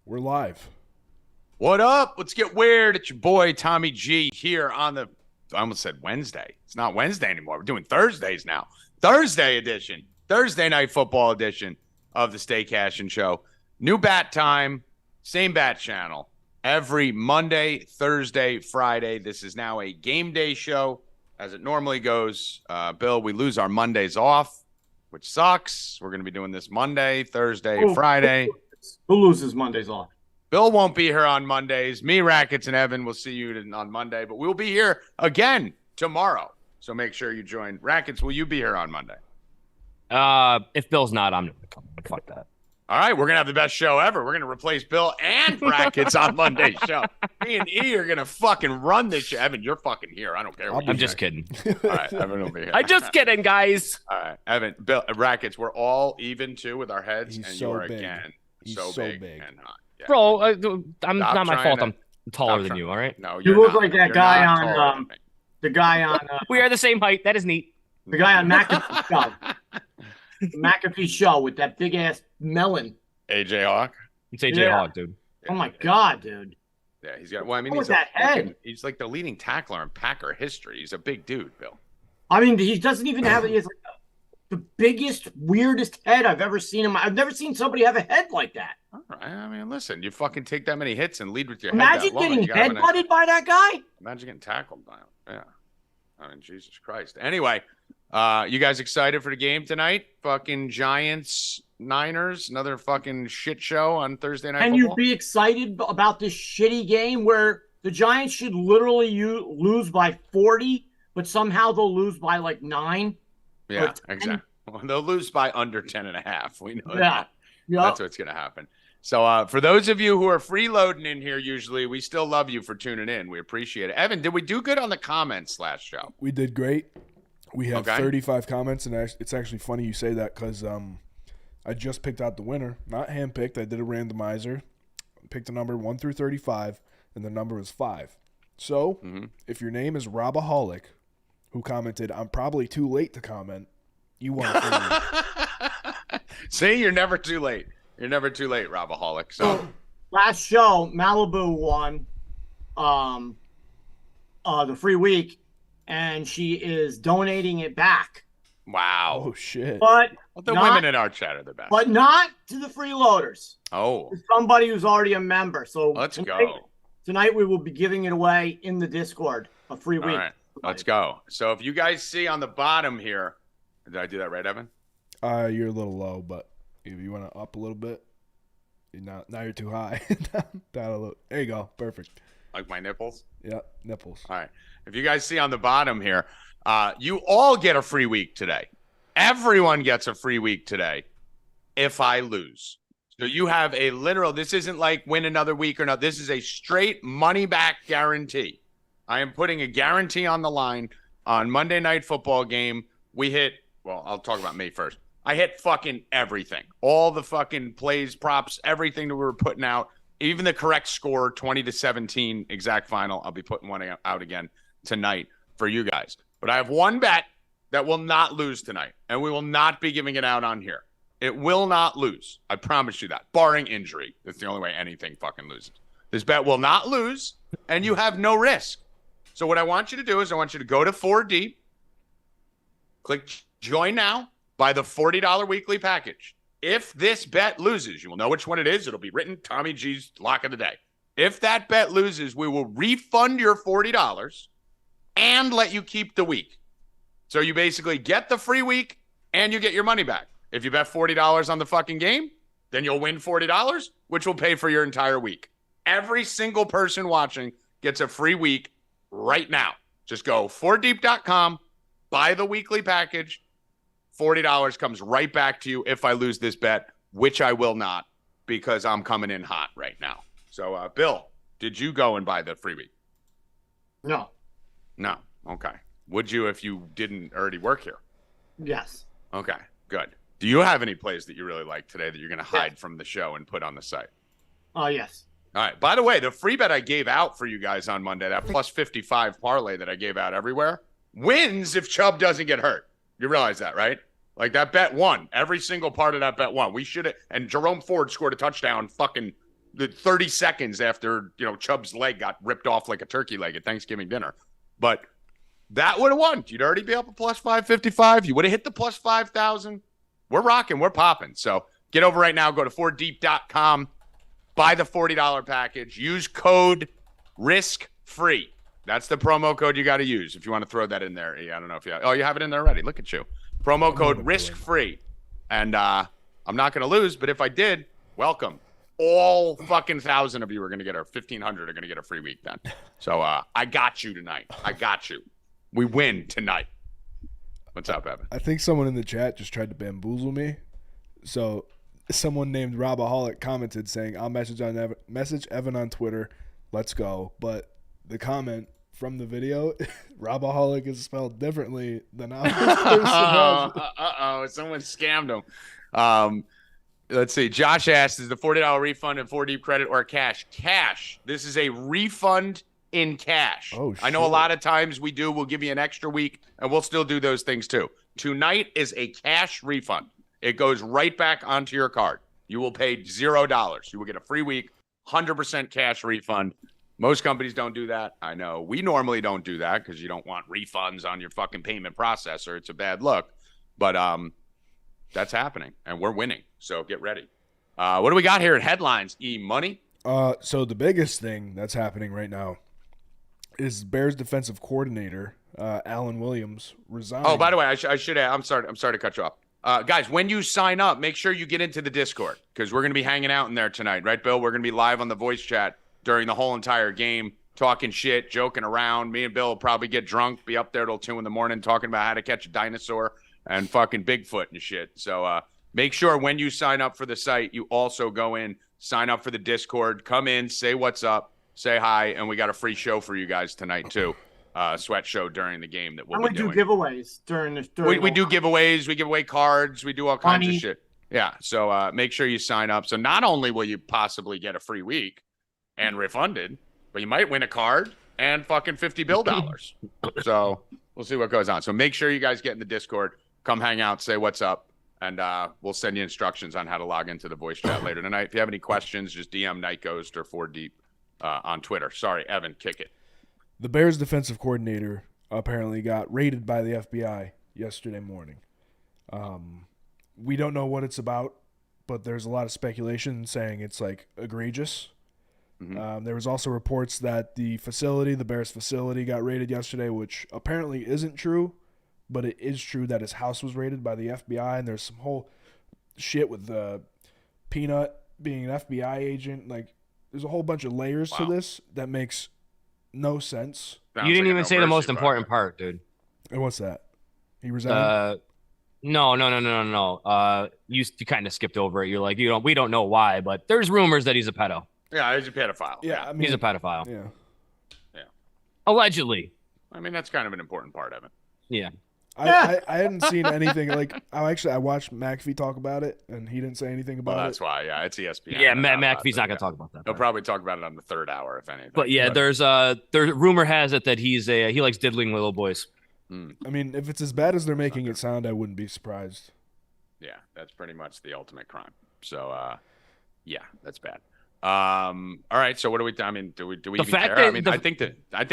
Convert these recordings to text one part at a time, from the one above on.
We're live. What up? Let's get weird. It's your boy Tommy G here on the I almost said Wednesday. It's not Wednesday anymore. We're doing Thursdays now. Thursday edition. Thursday night football edition of the Stay Cashin show. New bat time, same bat channel. Every Monday, Thursday, Friday. This is now a game day show as it normally goes. Bill, we lose our Mondays off, which sucks. We're going to be doing this Monday, Thursday, Friday. Who loses Mondays off? Bill won't be here on Mondays. Me, Rackets, and Evan will see you on Monday, but we'll be here again tomorrow. So make sure you join. Rackets, will you be here on Monday? If Bill's not, I'm not going to come. Fuck that. All right, we're going to have the best show ever. We're going to replace Bill and Rackets on Monday's show. Me and E are going to fucking run this show. Evan, you're fucking here. I don't care. I'm just kidding. All right, Evan will be here. I'm just kidding, guys. All right, Evan, Bill, Rackets, we're all even, too, with our heads. He's and so you are, big. again, He's so big. and hot. Yeah. Bro, I'm Stop not my fault. to- I'm taller than you, all right? No, You you're look not. like that You're guy not on, taller than me. the guy on We are the same height. That is neat. the guy on McAfee show. The McAfee show with that big ass melon. AJ Hawk. It's AJ Yeah. Hawk, dude. Oh my god, dude. Yeah, he's got. Well, I mean, What he's was that head? He's like the leading tackler in Packer history. He's a big dude, Bill. I mean, he doesn't even have. He has like the biggest, weirdest head I've ever seen him. I've never seen somebody have a head like that. All right. I mean, listen, you fucking take that many hits and lead with your head. Imagine that long. getting You gotta have a nice- headbutted by that guy. Imagine getting tackled by him. Yeah. I mean, Jesus Christ. Anyway, you guys excited for the game tonight? Fucking Giants, Niners, another fucking shit show on Thursday Night Can Football? you be excited about this shitty game where the Giants should literally lose by 40, but somehow they'll lose by like 9? Yeah, or 10? exactly. Well, they'll lose by under 10.5. We know Yeah. that. Yeah. That's what's going to happen. So for those of you who are freeloading in here, usually, we still love you for tuning in. We appreciate it. Evan, did we do good on the comments last show? We did great. We have Okay. 35 comments, and it's actually funny you say that because I just picked out the winner. Not handpicked. I did a randomizer. Picked a number 1 through 35, and the number was 5. So if your name is Robaholic, who commented, "I'm probably too late to comment," you won a free. See, you're never too late. You're never too late, Robaholic. So Last show, Malibu won the free week, and she is donating it back. wow. Oh, shit. But Well, the not- women in our chat are the best. but not to the freeloaders. Oh, To somebody who's already a member. So let's tonight, go. Tonight we will be giving it away in the Discord, a free All week. right, let's go. So if you guys see on the bottom here, did I do that right, Evan? You're a little low, but if you want to up a little bit, now you're too high. down a little. There you go. Perfect. Like my nipples? Yeah, nipples. All right. If you guys see on the bottom here, you all get a free week today. Everyone gets a free week today if I lose. So you have a literal, this isn't like win another week or not. This is a straight money back guarantee. I am putting a guarantee on the line on Monday Night Football game. We hit, well, I'll talk about me first. I hit fucking everything. All the fucking plays, props, everything that we were putting out. Even the correct score, 20-17 exact final. I'll be putting one out again tonight for you guys. But I have one bet that will not lose tonight, and we will not be giving it out on here. It will not lose. I promise you that, barring injury. That's the only way anything fucking loses. This bet will not lose, and you have no risk. So what I want you to do is I want you to go to 4D, click join now, buy the $40 weekly package. If this bet loses, you will know which one it is. It'll be written Tommy G's lock of the day. If that bet loses, we will refund your $40 and let you keep the week. So you basically get the free week and you get your money back. If you bet $40 on the fucking game, then you'll win $40, which will pay for your entire week. Every single person watching gets a free week right now. Just go 4deep.com, buy the weekly package. $40 comes right back to you if I lose this bet, which I will not because I'm coming in hot right now. So, Bill, did you go and buy the free week? No. No. Okay. Would you if you didn't already work here? Yes. Okay, good. Do you have any plays that you really like today that you're going to hide from the show and put on the site? Oh, yes. All right. By the way, the free bet I gave out for you guys on Monday, that plus 55 parlay that I gave out everywhere, wins if Chubb doesn't get hurt. You realize that, right? Like that bet won. Every single part of that bet won. We should have. And Jerome Ford scored a touchdown fucking the 30 seconds after, Chubb's leg got ripped off like a turkey leg at Thanksgiving dinner. But that would have won. You'd already be up at plus 555. You would have hit the plus 5,000. We're rocking. We're popping. So get over right now. Go to 4deep.com. Buy the $40 package. Use code RISK-FREE. That's the promo code you got to use if you want to throw that in there. I don't know if you have. Oh, you have it in there already. Look at you. Promo code RISK-FREE. And I'm not going to lose, but if I did, welcome. All fucking 1,000 of you are going to get 1,500 are going to get a free week then. So I got you tonight. I got you. We win tonight. What's up, Evan? I think someone in the chat just tried to bamboozle me. So someone named Robaholic commented saying, I'll message Evan on Twitter. Let's go. But the comment from the video, Robaholic is spelled differently than how this person has it. Uh-oh. Someone scammed him. Let's see. Josh asked, is the $40 refund in 4 deep credit or cash? Cash. This is a refund in cash. Oh, shit. I know a lot of times we'll give you an extra week, and we'll still do those things too. Tonight is a cash refund. It goes right back onto your card. You will pay $0. You will get a free week, 100% cash refund. Most companies don't do that. I know. We normally don't do that because you don't want refunds on your fucking payment processor. It's a bad look. But that's happening, and we're winning. So get ready. What do we got here at headlines? E-money? So the biggest thing that's happening right now is Bears defensive coordinator Alan Williams resigned. Oh, by the way, I should add. I'm sorry to cut you off. Guys, when you sign up, make sure you get into the Discord because we're going to be hanging out in there tonight, right, Bill? We're going to be live on the voice chat during the whole entire game, talking shit, joking around. Me and Bill will probably get drunk, be up there till 2 a.m. talking about how to catch a dinosaur and fucking Bigfoot and shit. So make sure when you sign up for the site, you also go in, sign up for the Discord, come in, say what's up, say hi, and we got a free show for you guys tonight too. Sweat show during the game that we'll be doing. We do giveaways during this. We do giveaways. We give away cards. We do all kinds of shit. Yeah. So make sure you sign up. So not only will you possibly get a free week and refunded, but you might win a card and fucking $50 bills. So we'll see what goes on. So make sure you guys get in the Discord, come hang out, say what's up, and we'll send you instructions on how to log into the voice chat later tonight. If you have any questions, just DM Night Ghost or 4Deep on Twitter. Sorry, Evan, kick it. The Bears defensive coordinator apparently got raided by the FBI yesterday morning. We don't know what it's about, but there's a lot of speculation saying it's like egregious. Mm-hmm. There was also reports that the Bears facility got raided yesterday, which apparently isn't true, but it is true that his house was raided by the FBI, and there's some whole shit with Peanut being an FBI agent. Like, there's a whole bunch of layers to this that makes no sense. You didn't even say the most important part, dude. And what's that? He resigned? No. You kind of skipped over it. You're like, we don't know why, but there's rumors that he's a pedo. Yeah, he's a pedophile. Yeah, I mean, he's a pedophile. Yeah. Allegedly. I mean, that's kind of an important part of it. Yeah. I hadn't seen anything like. I watched McAfee talk about it, and he didn't say anything about that's why. Yeah, it's ESPN. Yeah, McAfee's not gonna talk about that. He'll probably talk about it on the third hour, if anything. But yeah, there's rumor has it that he likes diddling little boys. I mean, if it's as bad as they're making it sound, I wouldn't be surprised. Yeah, that's pretty much the ultimate crime. So, yeah, that's bad. All right. So what do we? I mean, do we even care? I mean, I think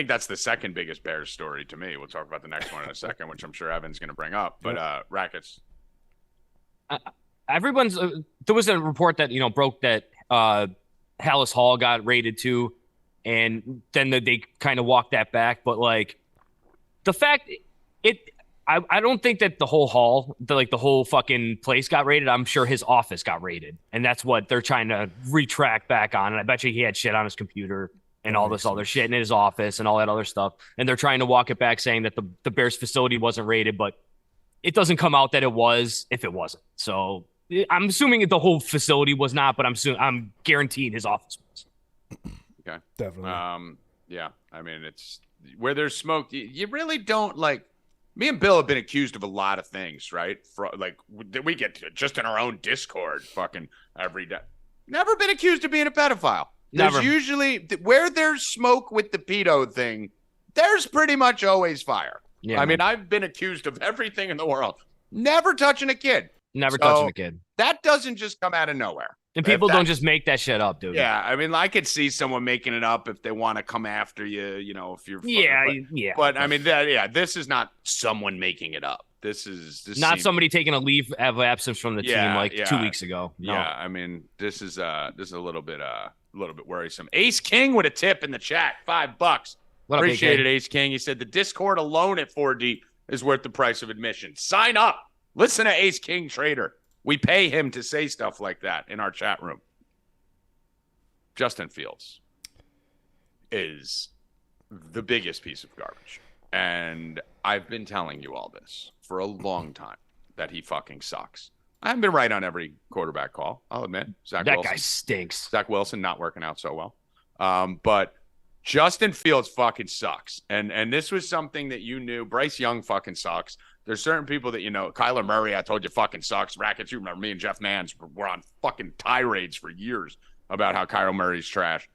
that's the second biggest Bears story to me. We'll talk about the next one in a second, which I'm sure Evan's going to bring up. But Rackets. There was a report that broke that Hallis Hall got raided too, and then they kind of walked that back. But like the fact I don't think that the whole hall, the whole fucking place got raided. I'm sure his office got raided, and that's what they're trying to retract back on. And I bet you he had shit on his computer and all this other shit in his office and all that other stuff. And they're trying to walk it back, saying that the Bears facility wasn't raided, but it doesn't come out that it was if it wasn't. So I'm assuming the whole facility was not, but I'm guaranteeing his office was. Okay, definitely. Yeah, I mean, it's where there's smoke. You really don't like. Me and Bill have been accused of a lot of things, right? We get just in our own Discord fucking every day. Never been accused of being a pedophile. Never. There's usually, where there's smoke with the pedo thing, there's pretty much always fire. Yeah, I mean, I've been accused of everything in the world. Never touching a kid. Never touching a kid. That doesn't just come out of nowhere. And people don't just make that shit up, dude. Yeah, I mean, I could see someone making it up if they want to come after you, if you're. Yeah. But I mean, this is not someone making it up. This not somebody taking a leave of absence from the team like 2 weeks ago. No. Yeah, I mean, this is a little bit worrisome. Ace King with a tip in the chat, $5. Appreciate it, Ace King. He said the Discord alone at 4 deep is worth the price of admission. Sign up. Listen to Ace King Trader. We pay him to say stuff like that in our chat room. Justin Fields is the biggest piece of garbage. And I've been telling you all this for a long time, that he fucking sucks. I haven't been right on every quarterback call, I'll admit. That guy stinks. Zach Wilson not working out so well. But Justin Fields fucking sucks. And this was something that you knew. Bryce Young fucking sucks. There's certain people that Kyler Murray, I told you, fucking sucks. Rackets, you remember me and Jeff Mans were on fucking tirades for years about how Kyler Murray's trash.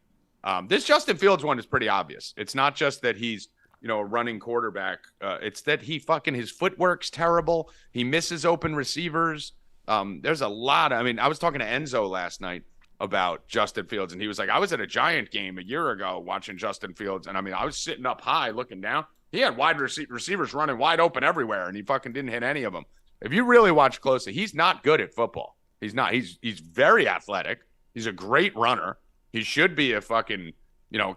This Justin Fields one is pretty obvious. It's not just that he's, a running quarterback. It's that his footwork's terrible. He misses open receivers. There's a lot. I was talking to Enzo last night about Justin Fields, and he was like, I was at a Giant game a year ago watching Justin Fields, and I was sitting up high looking down. He had wide receivers running wide open everywhere, and he fucking didn't hit any of them. If you really watch closely, he's not good at football. He's not. He's very athletic. He's a great runner. He should be a fucking,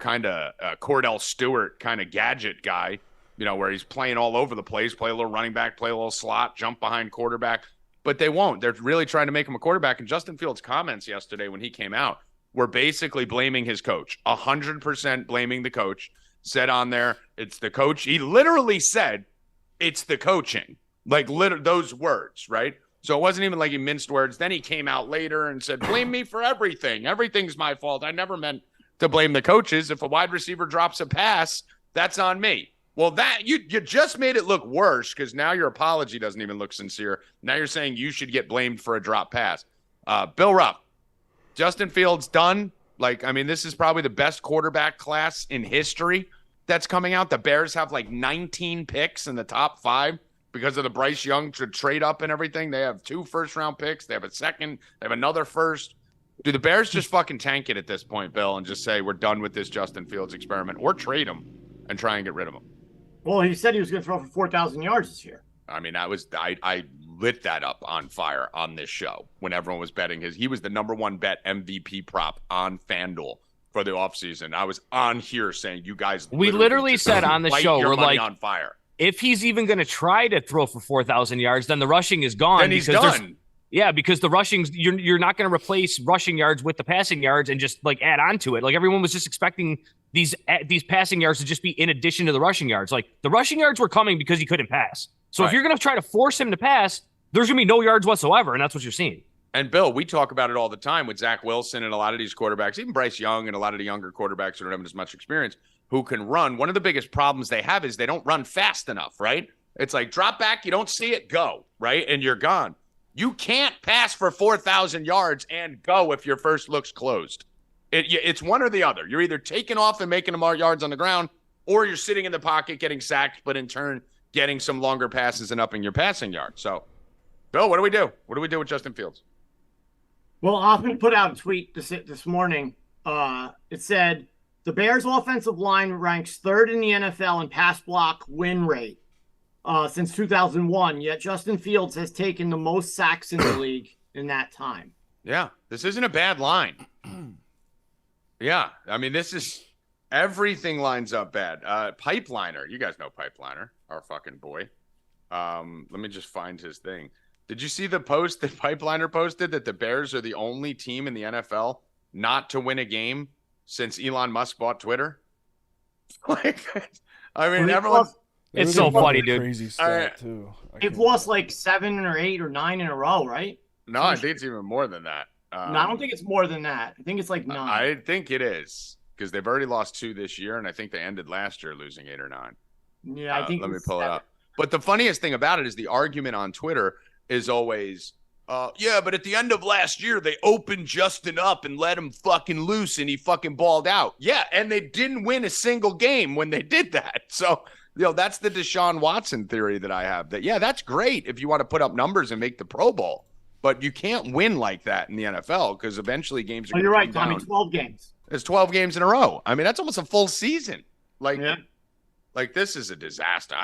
kind of Cordell Stewart kind of gadget guy, where he's playing all over the place, play a little running back, play a little slot, jump behind quarterback. But they won't. They're really trying to make him a quarterback. And Justin Fields' comments yesterday when he came out were basically blaming his coach, 100% blaming the coach. Said on there, it's the coach. He literally said, it's the coaching. Like those words, right? So it wasn't even like he minced words. Then he came out later and said, blame me for everything. Everything's my fault. I never meant to blame the coaches. If a wide receiver drops a pass, that's on me. Well, that you just made it look worse because now your apology doesn't even look sincere. Now you're saying you should get blamed for a drop pass. Bill Rupp, Justin Fields done. This is probably the best quarterback class in history that's coming out. The Bears have 19 picks in the top 5 because of the Bryce Young trade up and everything. They have 2 first-round picks. They have a second. They have another first. Do the Bears just fucking tank it at this point, Bill, and just say we're done with this Justin Fields experiment, or trade him and try and get rid of him? Well, he said he was going to throw for 4,000 yards this year. I lit that up on fire on this show when everyone was betting he was the number 1 bet MVP prop on FanDuel for the offseason. I was on here saying, you guys, we literally said on the show, we're like, on fire. If he's even going to try to throw for 4,000 yards, then the rushing is gone. Then he's done. Yeah, because the rushing, you're not going to replace rushing yards with the passing yards and just add on to it. Everyone was just expecting these passing yards to just be in addition to the rushing yards. The rushing yards were coming because he couldn't pass. So if you're going to try to force him to pass, there's going to be no yards whatsoever, and that's what you're seeing. And Bill, we talk about it all the time with Zach Wilson and a lot of these quarterbacks, even Bryce Young and a lot of the younger quarterbacks who don't have as much experience, who can run. One of the biggest problems they have is they don't run fast enough, right? It's like drop back, you don't see it, go, right? And you're gone. You can't pass for 4,000 yards and go if your first look's closed. It's one or the other. You're either taking off and making them more yards on the ground, or you're sitting in the pocket getting sacked, but in turn getting some longer passes and upping your passing yards. So, Bill, what do we do? What do we do with Justin Fields? Well, Hoffman put out a tweet this morning. It said, the Bears' offensive line ranks 3rd in the NFL in pass block win rate since 2001, yet Justin Fields has taken the most sacks in the league in that time. Yeah, this isn't a bad line. Yeah, this is everything lines up bad. Pipeliner, you guys know Pipeliner, our fucking boy. Let me just find his thing. Did you see the post that Pipeliner posted that the Bears are the only team in the NFL not to win a game since Elon Musk bought Twitter? Everyone's... It's so funny, dude. Crazy stat, too. They've lost 7 or 8 or 9 in a row, right? No, I think it's even more than that. No, I don't think it's more than that. I think it's 9. I think it is because they've already lost 2 this year, and I think they ended last year losing 8 or 9. Yeah, I think. Let me pull it up. But the funniest thing about it is the argument on Twitter is always, yeah, but at the end of last year, they opened Justin up and let him fucking loose, and he fucking balled out. Yeah, and they didn't win a single game when they did that. So, that's the Deshaun Watson theory that I have. That, yeah, that's great if you want to put up numbers and make the Pro Bowl. But you can't win like that in the NFL because eventually games are Oh, going you're to right, come Tommy. down. 12 games. It's 12 games in a row. I mean, that's almost a full season. Like, Yeah. like this is a disaster.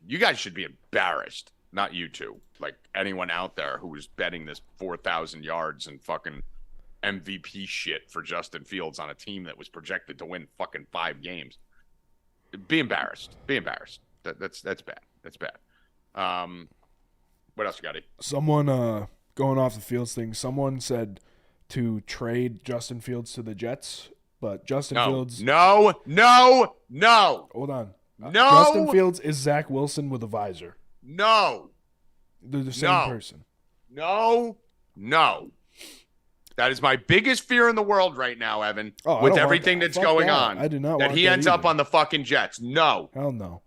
You guys should be embarrassed. Not you two. Like anyone out there who was betting this 4,000 yards and fucking MVP shit for Justin Fields on a team that was projected to win fucking 5 games. Be embarrassed. Be embarrassed. That's bad. That's bad. What else you got? Someone going off the Fields thing. Someone said to trade Justin Fields to the Jets, but Justin Fields. No. Hold on. No. Justin Fields is Zach Wilson with a visor. No. They're the same person. No. That is my biggest fear in the world right now, Evan. With everything that's going on. I do not that want he that ends either. up on the fucking Jets. No. Hell no.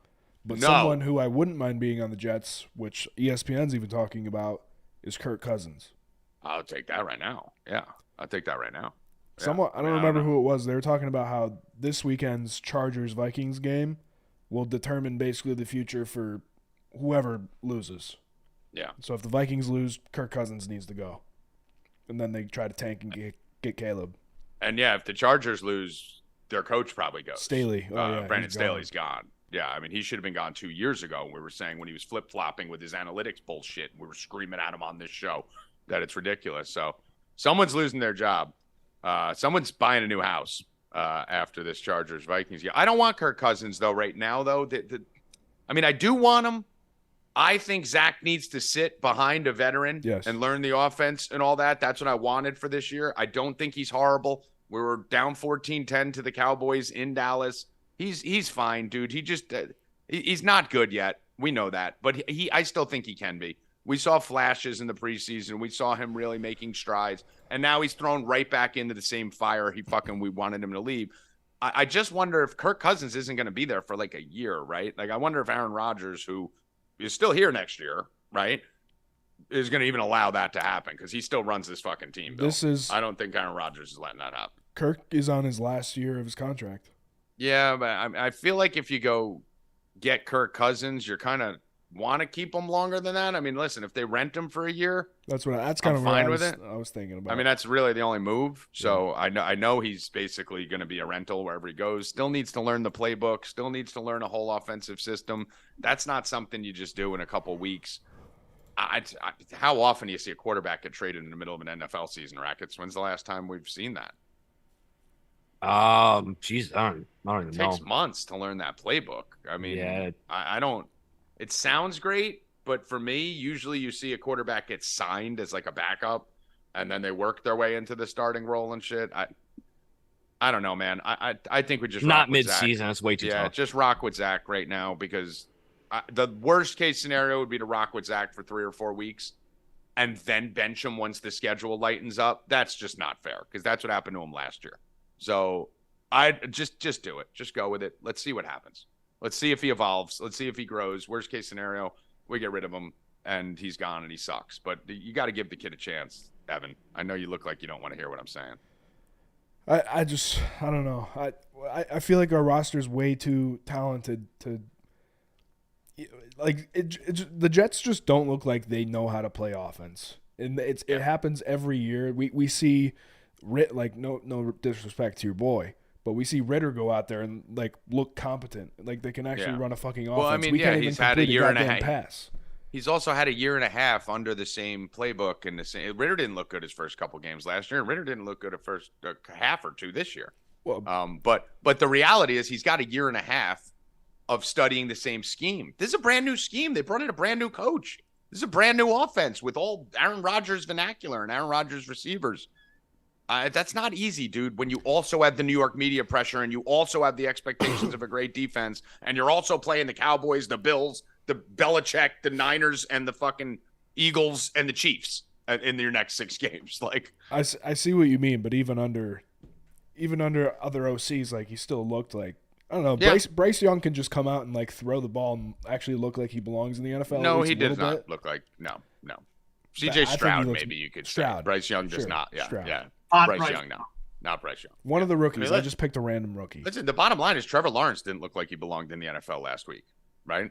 But No. someone who I wouldn't mind being on the Jets, which ESPN's even talking about, is Kirk Cousins. I'll take that right now. Yeah, I'll take that right now. Yeah. Someone I don't remember who it was. They were talking about how this weekend's Chargers-Vikings game will determine basically the future for whoever loses. Yeah. So if the Vikings lose, Kirk Cousins needs to go. And then they try to tank and get Caleb. And yeah, if the Chargers lose, their coach probably goes. Staley. Brandon Staley's gone. Yeah, I mean, he should have been gone 2 years ago. We were saying when he was flip-flopping with his analytics bullshit, we were screaming at him on this show that it's ridiculous. So someone's losing their job. Someone's buying a new house after this Chargers-Vikings game. I don't want Kirk Cousins, though, right now, though. I mean, I do want him. I think Zach needs to sit behind a veteran and learn the offense and all that. That's what I wanted for this year. I don't think he's horrible. We were down 14-10 to the Cowboys in Dallas. He's fine, dude. He just he's not good yet. We know that, but I still think he can be. We saw flashes in the preseason. We saw him really making strides, and now he's thrown right back into the same fire we wanted him to leave. I just wonder if Kirk Cousins isn't going to be there for like a year, right? Like I wonder if Aaron Rodgers, who is still here next year, right, is going to even allow that to happen because he still runs this fucking team. Bill. I don't think Aaron Rodgers is letting that happen. Kirk is on his last year of his contract. Yeah, but I feel like if you go get Kirk Cousins, you're kind of want to keep him longer than that. I mean, listen, if they rent him for a year, that's kind of fine what with it. I was thinking about. I mean, that's really the only move. So yeah. I know he's basically going to be a rental wherever he goes. Still needs to learn the playbook. Still needs to learn a whole offensive system. That's not something you just do in a couple weeks. How often do you see a quarterback get traded in the middle of an NFL season, Rackets? When's the last time we've seen that? Geez, I don't even know. It takes months to learn that playbook. I mean, I don't. It sounds great, but for me, usually you see a quarterback get signed as like a backup, and then they work their way into the starting role and shit. I don't know, man. I think we just not mid-season. That's way too tough. Yeah, just rock with Zach right now because the worst case scenario would be to rock with Zach for 3 or 4 weeks, and then bench him once the schedule lightens up. That's just not fair because that's what happened to him last year. So I just do it. Just go with it. Let's see what happens. Let's see if he evolves. Let's see if he grows. Worst case scenario, we get rid of him and he's gone and he sucks. But you got to give the kid a chance, Evan. I know you look like you don't want to hear what I'm saying. I don't know. I feel like our roster is way too talented to like the Jets just don't look like they know how to play offense. And it happens every year. We see like no disrespect to your boy, but we see Ritter go out there and like look competent, like they can actually run a fucking offense. Well, I mean, we can't even he's had a year and a half. Pass. He's also had a year and a half under the same playbook and the same. Ritter didn't look good his first couple games last year, and Ritter didn't look good at first half or two this year. Well, but the reality is he's got a year and a half of studying the same scheme. This is a brand new scheme. They brought in a brand new coach. This is a brand new offense with all Aaron Rodgers vernacular and Aaron Rodgers receivers. That's not easy, dude, when you also have the New York media pressure and you also have the expectations of a great defense and you're also playing the Cowboys, the Bills, the Belichick, the Niners, and the fucking Eagles and the Chiefs in your next 6 games. Like I see what you mean, but even under other OCs, like he still looked like, I don't know, Bryce Young can just come out and like throw the ball and actually look like he belongs in the NFL. No, he does not look like no. CJ Stroud, maybe you could Stroud. Say. Bryce Young does not. Yeah, Stroud. Yeah. Bryce Young, no. Not Bryce Young. One of the rookies. I just picked a random rookie. Listen, the bottom line is Trevor Lawrence didn't look like he belonged in the NFL last week, right?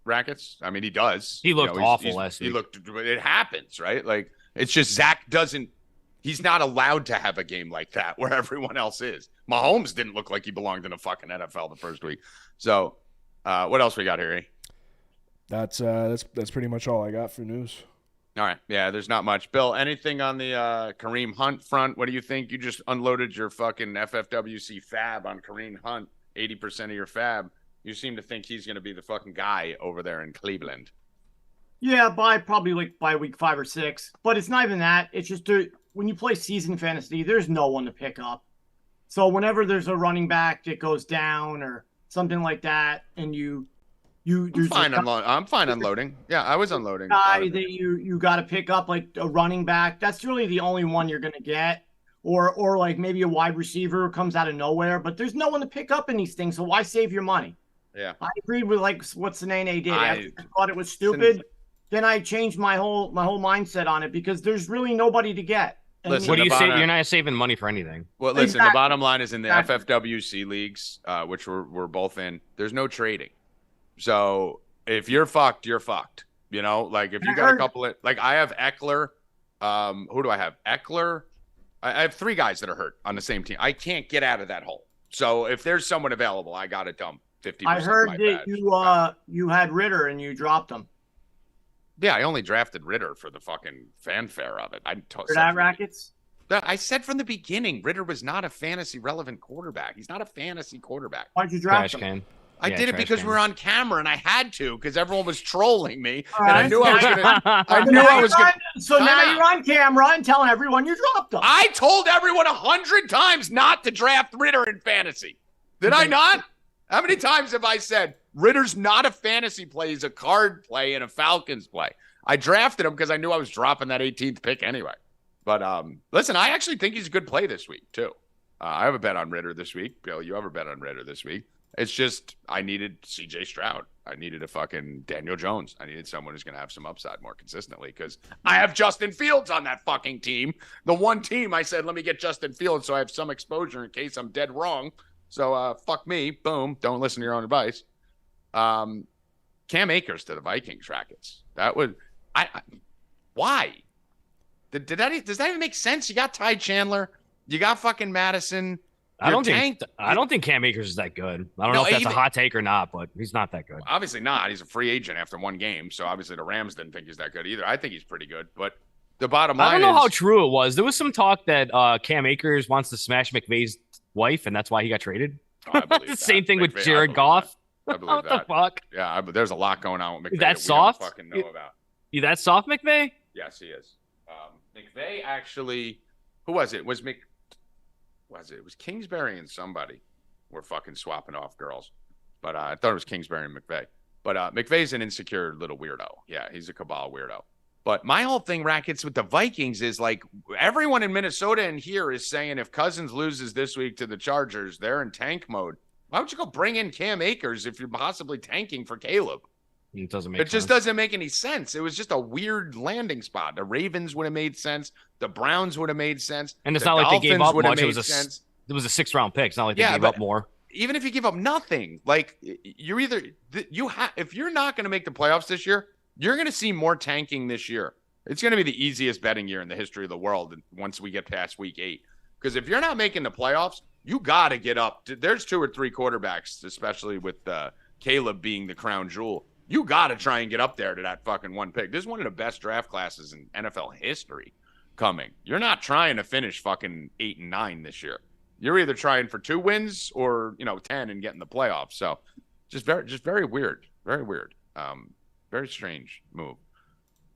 Rackets? I mean, he does. He looked awful last week. It happens, right? Like, It's just Zach he's not allowed to have a game like that where everyone else is. Mahomes didn't look like he belonged in the fucking NFL the first week. So what else we got here, eh? That's pretty much all I got for news. All right. Yeah, there's not much. Bill, anything on the Kareem Hunt front? What do you think? You just unloaded your fucking FFWC fab on Kareem Hunt, 80% of your fab. You seem to think he's going to be the fucking guy over there in Cleveland. Yeah, probably by week 5 or 6. But it's not even that. It's just when you play season fantasy, there's no one to pick up. So whenever there's a running back that goes down or something like that, and I'm fine unloading. Yeah, I was unloading. Guy that you got to pick up, like a running back. That's really the only one you're going to get, or like maybe a wide receiver who comes out of nowhere. But there's no one to pick up in these things, so why save your money? Yeah, I agreed with like what's the name they did. I thought it was stupid. Then I changed my whole mindset on it because there's really nobody to get. And listen, what do you say? You're not saving money for anything. Well, listen, exactly. The bottom line is in the FFWC leagues, which we're both in, there's no trading. So if you're fucked, you're fucked. You know, like if you got a couple of, like I have Eckler. Who do I have? Eckler. I have 3 guys that are hurt on the same team. I can't get out of that hole. So if there's someone available, I got to dump 50%. I heard that you had Ritter and you dropped him. Yeah, I only drafted Ritter for the fucking fanfare of it. Rackets? I said from the beginning, Ritter was not a fantasy relevant quarterback. He's not a fantasy quarterback. Why'd you draft him? I did it because we were on camera and I had to because everyone was trolling me and I knew I was gonna. So now you're on camera and telling everyone you dropped him. I told everyone 100 times not to draft Ritter in fantasy. Did I not? How many times have I said Ritter's not a fantasy play, he's a card play and a Falcons play? I drafted him because I knew I was dropping that 18th pick anyway. But listen, I actually think he's a good play this week too. I have a bet on Ritter this week. Bill, you have a bet on Ritter this week. It's just I needed CJ Stroud. I needed a fucking Daniel Jones. I needed someone who's going to have some upside more consistently because I have Justin Fields on that fucking team. The one team I said, let me get Justin Fields so I have some exposure in case I'm dead wrong. So fuck me. Boom. Don't listen to your own advice. Cam Akers to the Vikings Rackets. That would why? Does that even make sense? You got Ty Chandler. You got fucking Madison. I don't think Cam Akers is that good. I don't know if that's a hot take or not, but he's not that good. Obviously not. He's a free agent after one game, so obviously the Rams didn't think he's that good either. I think he's pretty good, but the bottom line is... I don't know how true it was. There was some talk that Cam Akers wants to smash McVay's wife, and that's why he got traded. Oh, I believe the same thing with Jared Goff. I believe what that. The fuck? Yeah, but there's a lot going on with McVay that soft? We don't fucking know about. You that soft, McVay? Yes, he is. McVay actually... Who was it? It was Kingsbury and somebody were fucking swapping off girls. But I thought it was Kingsbury and McVay. But McVay's an insecure little weirdo. Yeah, he's a cabal weirdo. But my whole thing, Rackets, with the Vikings is like everyone in Minnesota and here is saying if Cousins loses this week to the Chargers, they're in tank mode. Why would you go bring in Cam Akers if you're possibly tanking for Caleb? It doesn't make sense. It just doesn't make any sense. It was just a weird landing spot. The Ravens would have made sense. The Browns would have made sense. And it's not like they gave up much. It was a 6th-round pick. It's not like they gave up more. Even if you give up nothing, like you're either if you're not going to make the playoffs this year, you're going to see more tanking this year. It's going to be the easiest betting year in the history of the world once we get past week 8. Because if you're not making the playoffs, you got to get up. There's 2 or 3 quarterbacks, especially with Caleb being the crown jewel. You got to try and get up there to that fucking one pick. This is one of the best draft classes in NFL history coming. You're not trying to finish fucking 8 and 9 this year. You're either trying for 2 wins or, 10 and get in the playoffs. So just very weird. Very weird. Very strange move.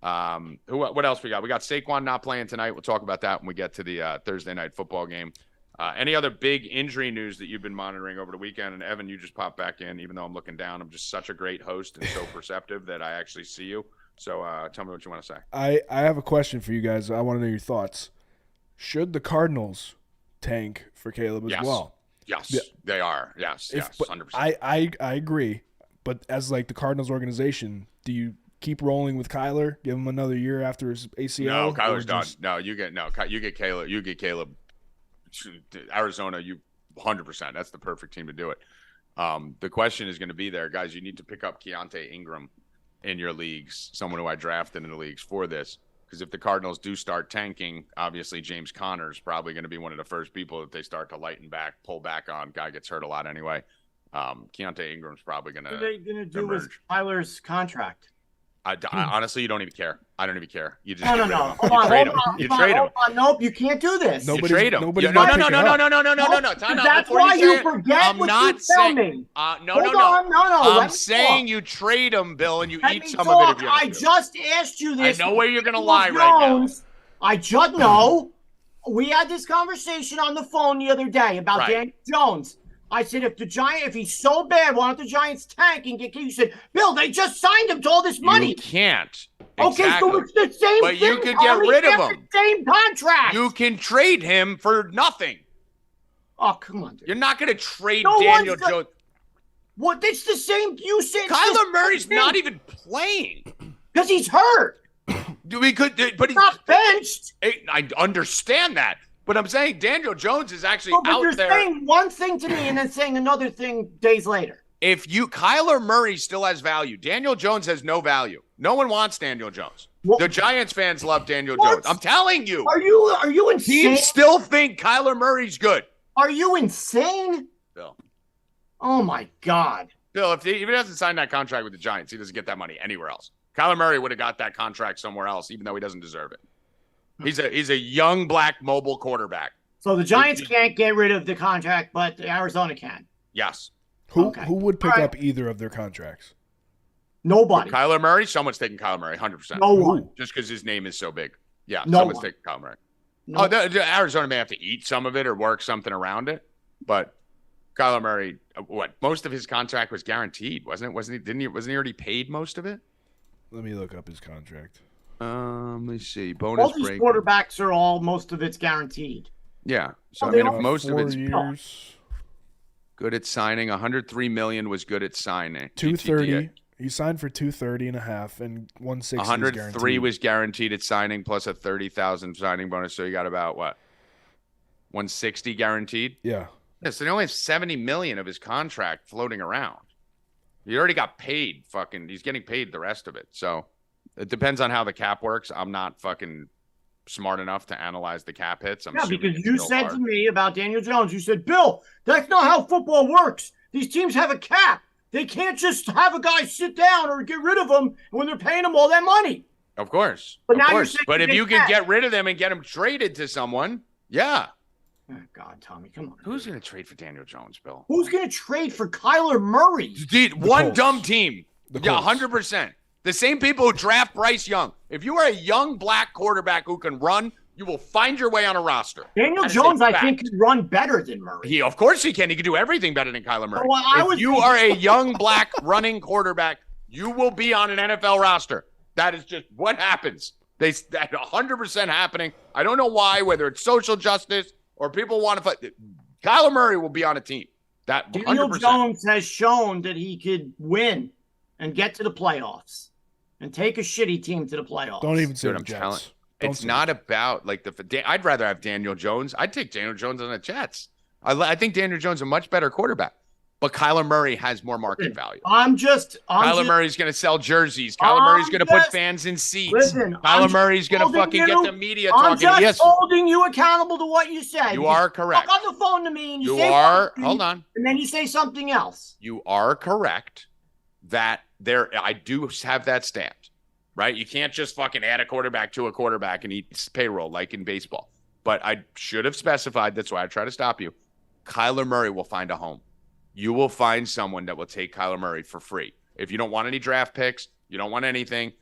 What else we got? We got Saquon not playing tonight. We'll talk about that when we get to the Thursday night football game. Any other big injury news that you've been monitoring over the weekend? And Evan, you just popped back in, even though I'm looking down. I'm just such a great host and so perceptive that I actually see you. So tell me what you want to say. I have a question for you guys. I want to know your thoughts. Should the Cardinals tank for Caleb as well? Yes, they are. Yes, 100%. I agree. But as like the Cardinals organization, do you keep rolling with Kyler? Give him another year after his ACL? No, Kyler's done. No, you get Caleb. You get Caleb. Arizona, you 100%. That's the perfect team to do it. The question is going to be there, guys. You need to pick up Keontae Ingram in your leagues. Someone who I drafted in the leagues for this. Because if the Cardinals do start tanking, obviously James Conner is probably going to be one of the first people that they start to lighten back, pull back on. Guy gets hurt a lot anyway. Keontae Ingram's probably going to. What are they going to do with Tyler's contract? I honestly, you don't even care. I don't even care. You just No. Hold on. You trade him. Nope, you can't do this. You trade him. No. That's why you forget what you tell me. No. I'm saying you trade him, Bill, and you eat some of it if you I just asked you this. I know where you're going to lie right now. I just know. We had this conversation on the phone the other day about Daniel Jones. I said, if he's so bad, why don't the Giants tank and get? You said, Bill, they just signed him to all this money. You can't. Okay, exactly. so it's the same but thing. You could get rid of him. Same contract. You can trade him for nothing. Oh, come on. Dude. You're not going to trade Daniel Jones. What? It's the same. You said Kyler Murray's not even playing because he's hurt. We could, but he's not benched. I understand that. But I'm saying Daniel Jones is actually out there. You're saying one thing to me and then saying another thing days later. Kyler Murray still has value. Daniel Jones has no value. No one wants Daniel Jones. The Giants fans love Daniel Jones. I'm telling you. Are you insane? Teams still think Kyler Murray's good. Are you insane? Bill. Oh, my God. Bill, if he doesn't sign that contract with the Giants, he doesn't get that money anywhere else. Kyler Murray would have got that contract somewhere else, even though he doesn't deserve it. He's a young black mobile quarterback. So the Giants can't get rid of the contract, but Arizona can. Yes. Who would pick up either of their contracts? Nobody. Kyler Murray? Someone's taking Kyler Murray, 100%. No one. Just because his name is so big. Yeah, no someone's one. taking Kyler Murray. No. Arizona may have to eat some of it or work something around it, but Kyler Murray, most of his contract was guaranteed, wasn't it? Wasn't he already paid most of it? Let me look up his contract. Let me see. Bonus all these break. Quarterbacks are most of it's guaranteed. Yeah. So if most of it's years. Good at signing, 103 million was good at signing. 230. He signed for 230.5 and 160. 103 was guaranteed at signing plus a 30,000 signing bonus. So you got about what? 160 guaranteed? Yeah. So they only have 70 million of his contract floating around. He already got paid. He's getting paid the rest of it. So it depends on how the cap works. I'm not fucking smart enough to analyze the cap hits. Because you said to me about Daniel Jones, you said, Bill, that's not how football works. These teams have a cap. They can't just have a guy sit down or get rid of him when they're paying him all that money. Of course. But if you can get rid of them and get them traded to someone, yeah. Oh, God, Tommy, come on. Who's going to trade for Daniel Jones, Bill? Who's going to trade for Kyler Murray? Dude, one dumb team. Yeah, 100%. The same people who draft Bryce Young. If you are a young black quarterback who can run, you will find your way on a roster. Daniel Jones, I think, can run better than Murray. Of course he can. He can do everything better than Kyler Murray. If you are a young black running quarterback, you will be on an NFL roster. That is just what happens. That 100% happening. I don't know why, whether it's social justice or people want to fight. Kyler Murray will be on a team. That 100%. Daniel Jones has shown that he could win and get to the playoffs and take a shitty team to the playoffs. Don't even say the Jets. It's not about I'd rather have Daniel Jones. I'd take Daniel Jones on the Jets. I think Daniel Jones is a much better quarterback, but Kyler Murray has more market value. Kyler Murray's going to sell jerseys. Kyler Murray's going to put fans in seats. Kyler Murray's going to fucking get the media talking. I'm just holding you accountable to what you said. You are correct. Talk on the phone to me and you say hold on. And then you say something else. You are correct that I do have that stamped. Right? You can't just fucking add a quarterback to a quarterback and eat payroll like in baseball. But I should have specified, that's why I try to stop you. Kyler Murray will find a home. You will find someone that will take Kyler Murray for free. If you don't want any draft picks, you don't want anything,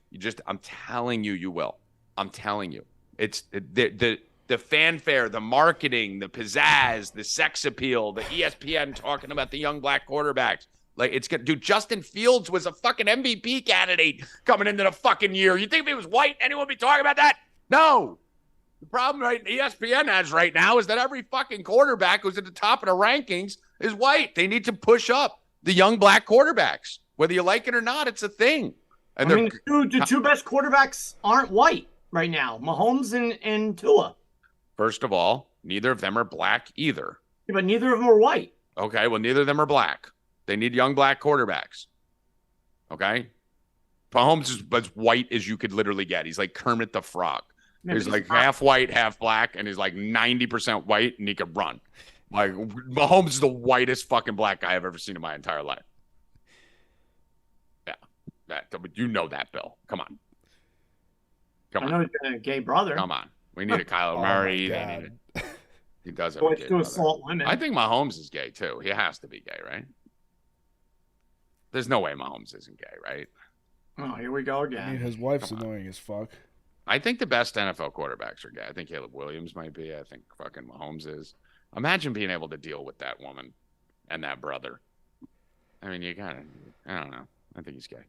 I'm telling you, you will. I'm telling you. It's the fanfare, the marketing, the pizzazz, the sex appeal, the ESPN talking about the young black quarterbacks. It's good. Dude, Justin Fields was a fucking MVP candidate coming into the fucking year. You think if he was white, anyone would be talking about that? No. The problem ESPN has right now is that every fucking quarterback who's at the top of the rankings is white. They need to push up the young black quarterbacks. Whether you like it or not, it's a thing. And the two best quarterbacks aren't white right now, Mahomes and Tua. First of all, neither of them are black either. Yeah, but neither of them are white. Okay, well, neither of them are black. They need young black quarterbacks. Okay? Mahomes is as white as you could literally get. He's like Kermit the Frog. Yeah, He's but like he's not. half white, half black, and he's like 90% white, and he could run. Like Mahomes is the whitest fucking black guy I've ever seen in my entire life. Yeah, but you know that, Bill. Come on. I know he's got a gay brother. Come on. We need a Kyler Murray. He does have a gay to brother. assault women. I think Mahomes is gay too. He has to be gay, right? There's no way Mahomes isn't gay, right? Oh, here we go again. I mean, his wife's annoying as fuck. I think the best NFL quarterbacks are gay. I think Caleb Williams might be. I think fucking Mahomes is. Imagine being able to deal with that woman and that brother. I mean, you gotta. I don't know. I think he's gay.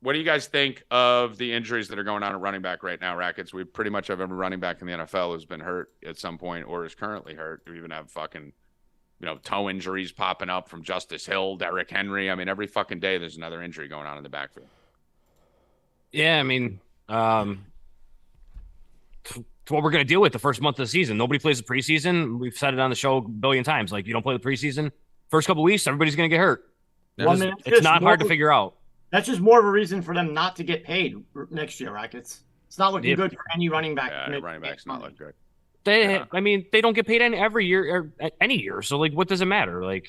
What do you guys think of the injuries that are going on at running back right now, Rackets? We pretty much have every running back in the NFL who's been hurt at some point or is currently hurt. We even have fucking, toe injuries popping up from Justice Hill, Derrick Henry. I mean, every fucking day there's another injury going on in the backfield. Yeah, I mean, it's what we're going to deal with the first month of the season. Nobody plays the preseason. We've said it on the show a billion times. Like, you don't play the preseason, first couple of weeks, everybody's going to get hurt. It's not hard to figure out. That's just more of a reason for them not to get paid next year, Rackets. It's not looking good for any running back. Yeah, running back's not looking good. I mean, they don't get paid every year or any year. So, like, what does it matter? Like,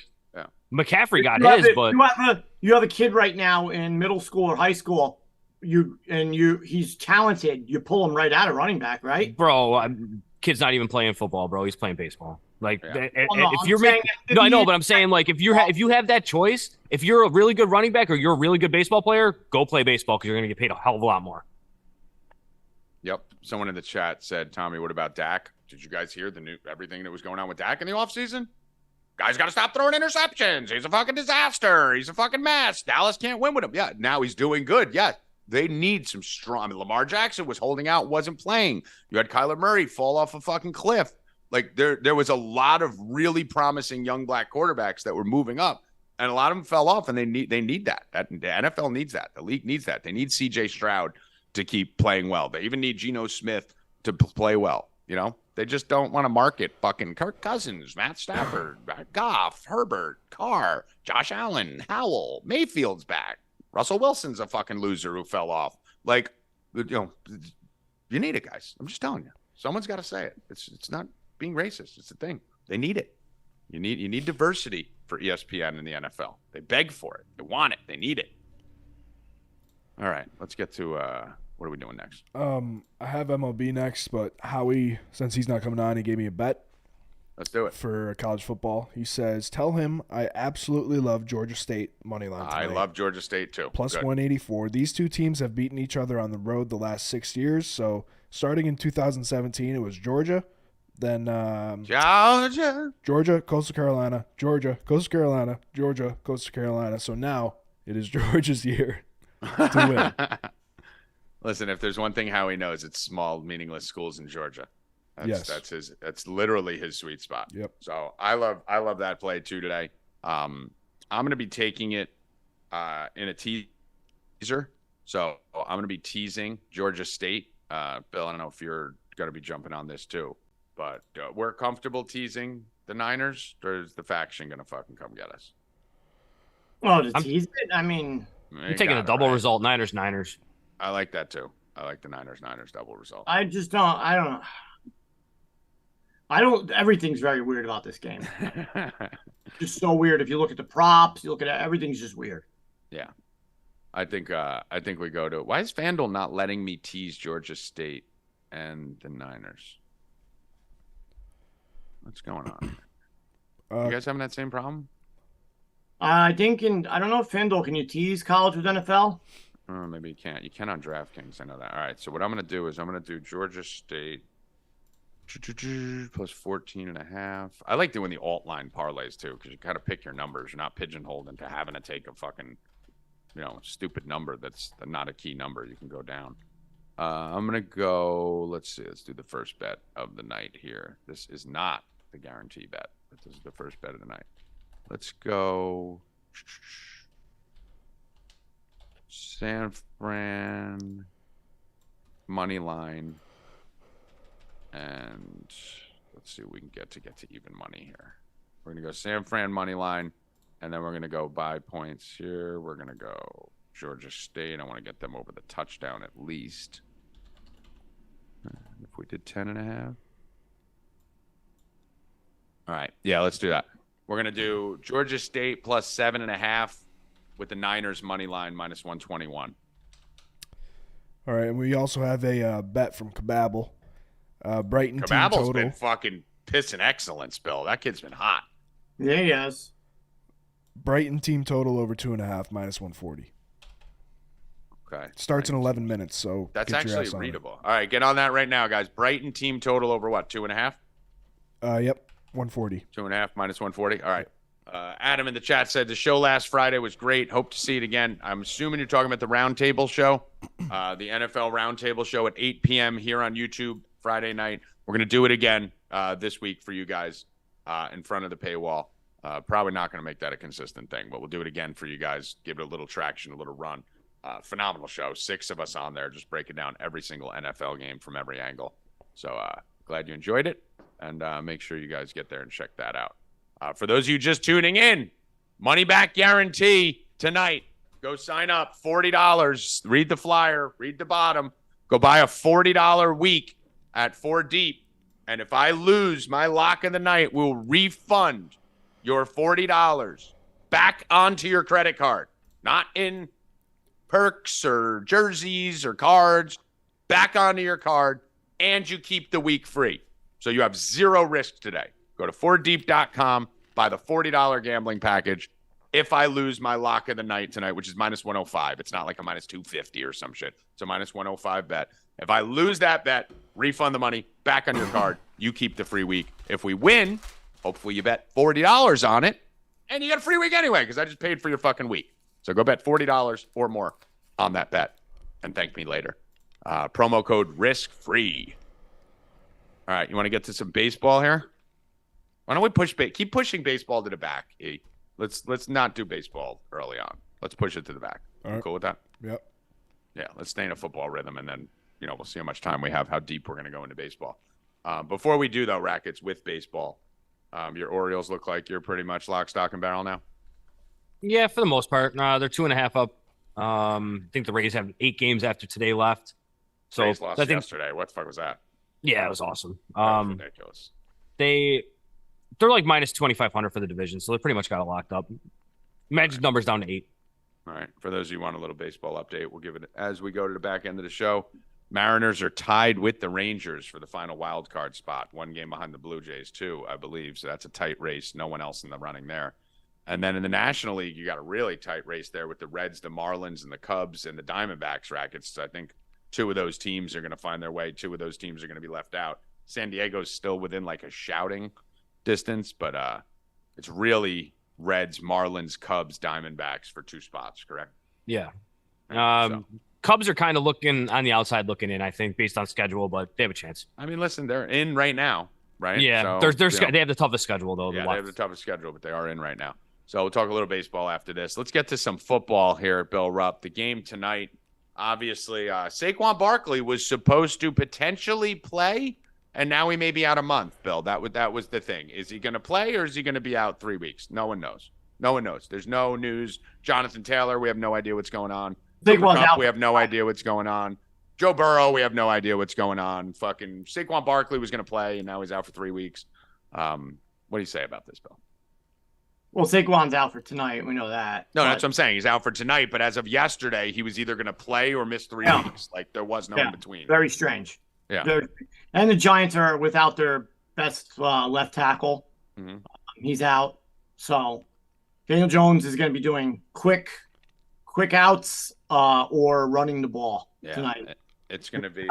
McCaffrey got his, but you have a kid right now in middle school or high school. He's talented. You pull him right out of running back, right? Bro, kid's not even playing football, bro. He's playing baseball. Like, if you're no, I know, but I'm saying, like, if you have that choice, if you're a really good running back or you're a really good baseball player, go play baseball because you're going to get paid a hell of a lot more. Yep. Someone in the chat said, Tommy, what about Dak? Did you guys hear everything that was going on with Dak in the offseason? Guys got to stop throwing interceptions. He's a fucking disaster. He's a fucking mess. Dallas can't win with him. Yeah, now he's doing good. Yeah, they need some strong. I mean, Lamar Jackson was holding out, wasn't playing. You had Kyler Murray fall off a fucking cliff. Like, there was a lot of really promising young black quarterbacks that were moving up, and a lot of them fell off, and they need that. The NFL needs that. The league needs that. They need C.J. Stroud to keep playing well. They even need Geno Smith to play well. They just don't want to market fucking Kirk Cousins, Matt Stafford, Goff, Herbert, Carr, Josh Allen, Howell, Mayfield's back. Russell Wilson's a fucking loser who fell off. Like, you need it, guys. I'm just telling you. Someone's got to say it. It's not being racist. It's a thing. They need it. You need diversity for ESPN and the NFL. They beg for it. They want it. They need it. All right, let's get to what are we doing next? I have MLB next, but Howie, since he's not coming on, he gave me a bet. Let's do it. For college football. He says, tell him I absolutely love Georgia State money line tonight. I love Georgia State too. Plus 184. These two teams have beaten each other on the road the last 6 years. So starting in 2017, it was Georgia. Then Georgia, Coastal Carolina, Georgia, Coastal Carolina, Georgia, Coastal Carolina. So now it is Georgia's year to win. Listen, if there's one thing Howie knows, it's small, meaningless schools in Georgia. That's literally his sweet spot. Yep. So I love that play too today. I'm going to be taking it in a teaser. So I'm going to be teasing Georgia State. Bill, I don't know if you're going to be jumping on this too, but we're comfortable teasing the Niners, or is the faction going to fucking come get us? Oh, to tease it? I mean, I'm taking a double result, Niners. I like that too. I like the Niners double result. I don't know. Everything's very weird about this game. Just so weird. If you look at the props, you look at everything's just weird. Yeah. I think we go to, why is FanDuel not letting me tease Georgia State and the Niners? What's going on? You guys having that same problem? I think I don't know if FanDuel, can you tease college with NFL? Maybe you can't. You can on DraftKings. I know that. All right. So what I'm going to do is I'm going to do Georgia State plus 14.5. I like doing the alt line parlays too, because you kind of pick your numbers. You're not pigeonholed into having to take a fucking, stupid number that's not a key number. You can go down. I'm going to go, let's see. Let's do the first bet of the night here. This is not the guarantee bet, but this is the first bet of the night. Let's go San Fran money line, and let's see what we can get to even money here. We're gonna go San Fran money line, and then we're gonna go buy points here. We're gonna go Georgia State. I want to get them over the touchdown at least. If we did 10.5. All right. Yeah, let's do that. We're going to do Georgia State plus 7.5 with the Niners money line minus 121. All right, and we also have a bet from Kababble. Brighton team Kabable's total. been fucking pissing excellence, Bill. That kid's been hot. Yeah, he has. Brighton team total over 2.5 minus 140. Okay. Starts in 11 minutes, so That's get your actually ass on it. readable. All right, get on that right now, guys. Brighton team total over what? 2.5? Yep, 140. 2.5 minus 140. All right. Adam in the chat said the show last Friday was great. Hope to see it again. I'm assuming you're talking about the Roundtable show, the NFL Roundtable show at 8 p.m. here on YouTube Friday night. We're going to do it again this week for you guys in front of the paywall. Probably not going to make that a consistent thing, but we'll do it again for you guys. Give it a little traction, a little run. Phenomenal show. 6 of us on there just breaking down every single NFL game from every angle. So glad you enjoyed it, and make sure you guys get there and check that out. For those of you just tuning in, money back guarantee tonight. Go sign up, $40. Read the flyer, read the bottom. Go buy a $40 week at 4 Deep. And if I lose, my lock of the night will refund your $40 back onto your credit card. Not in perks or jerseys or cards, back onto your card, and you keep the week free. So you have zero risk today. Go to 4deep.com, buy the $40 gambling package. If I lose my lock of the night tonight, which is minus 105, it's not like a minus 250 or some shit. It's a minus 105 bet. If I lose that bet, refund the money back on your card. You keep the free week. If we win, hopefully you bet $40 on it, and you get a free week anyway because I just paid for your fucking week. So go bet $40 or more on that bet and thank me later. Promo code RISK-FREE. All right, you want to get to some baseball here? Why don't we keep pushing baseball to the back, E? Let's not do baseball early on. Let's push it to the back. All right. Cool with that? Yep. Yeah, let's stay in a football rhythm, and then, we'll see how much time we have, how deep we're going to go into baseball. Before we do, though, Rackets, with baseball, your Orioles look like you're pretty much lock, stock, and barrel now? Yeah, for the most part. They're 2.5 up. I think the Rays have 8 games after today left. So Rays lost I think, yesterday. What the fuck was that? yeah, it was awesome. That was ridiculous. They're like minus 2,500 for the division, so they pretty much got it locked up. Magic numbers down to 8. All right. For those of you who want a little baseball update, we'll give it as we go to the back end of the show. Mariners are tied with the Rangers for the final wild card spot. 1 game behind the Blue Jays, too, I believe. So that's a tight race. No one else in the running there. And then in the National League, you got a really tight race there with the Reds, the Marlins, and the Cubs and the Diamondbacks. Rackets. So I think 2 of those teams are going to find their way. 2 of those teams are going to be left out. San Diego's still within like a shouting distance, but it's really Reds, Marlins, Cubs, Diamondbacks for 2 spots, correct? Yeah. So, Cubs are kind of looking on the outside looking in, I think, based on schedule, but they have a chance. I mean, listen, they're in right now, right? Yeah, So, they have the toughest schedule, though. Yeah, they have the toughest schedule, but they are in right now. So we'll talk a little baseball after this. Let's get to some football here at Bill Rupp. The game tonight, obviously, Saquon Barkley was supposed to potentially play, and now he may be out a month, Bill. That was the thing. Is he going to play, or is he going to be out 3 weeks? No one knows. No one knows. There's no news. Jonathan Taylor, we have no idea what's going on. Saquon's out. We have no idea what's going on. Joe Burrow, we have no idea what's going on. Fucking Saquon Barkley was going to play, and now he's out for 3 weeks. What do you say about this, Bill? Well, Saquon's out for tonight. We know that. No, that's what I'm saying. He's out for tonight, but as of yesterday, he was either going to play or miss 3 weeks. Like, there was no in between. Very strange. Yeah. And the Giants are without their best left tackle. Mm-hmm. He's out. So Daniel Jones is going to be doing quick outs or running the ball tonight. It's going to be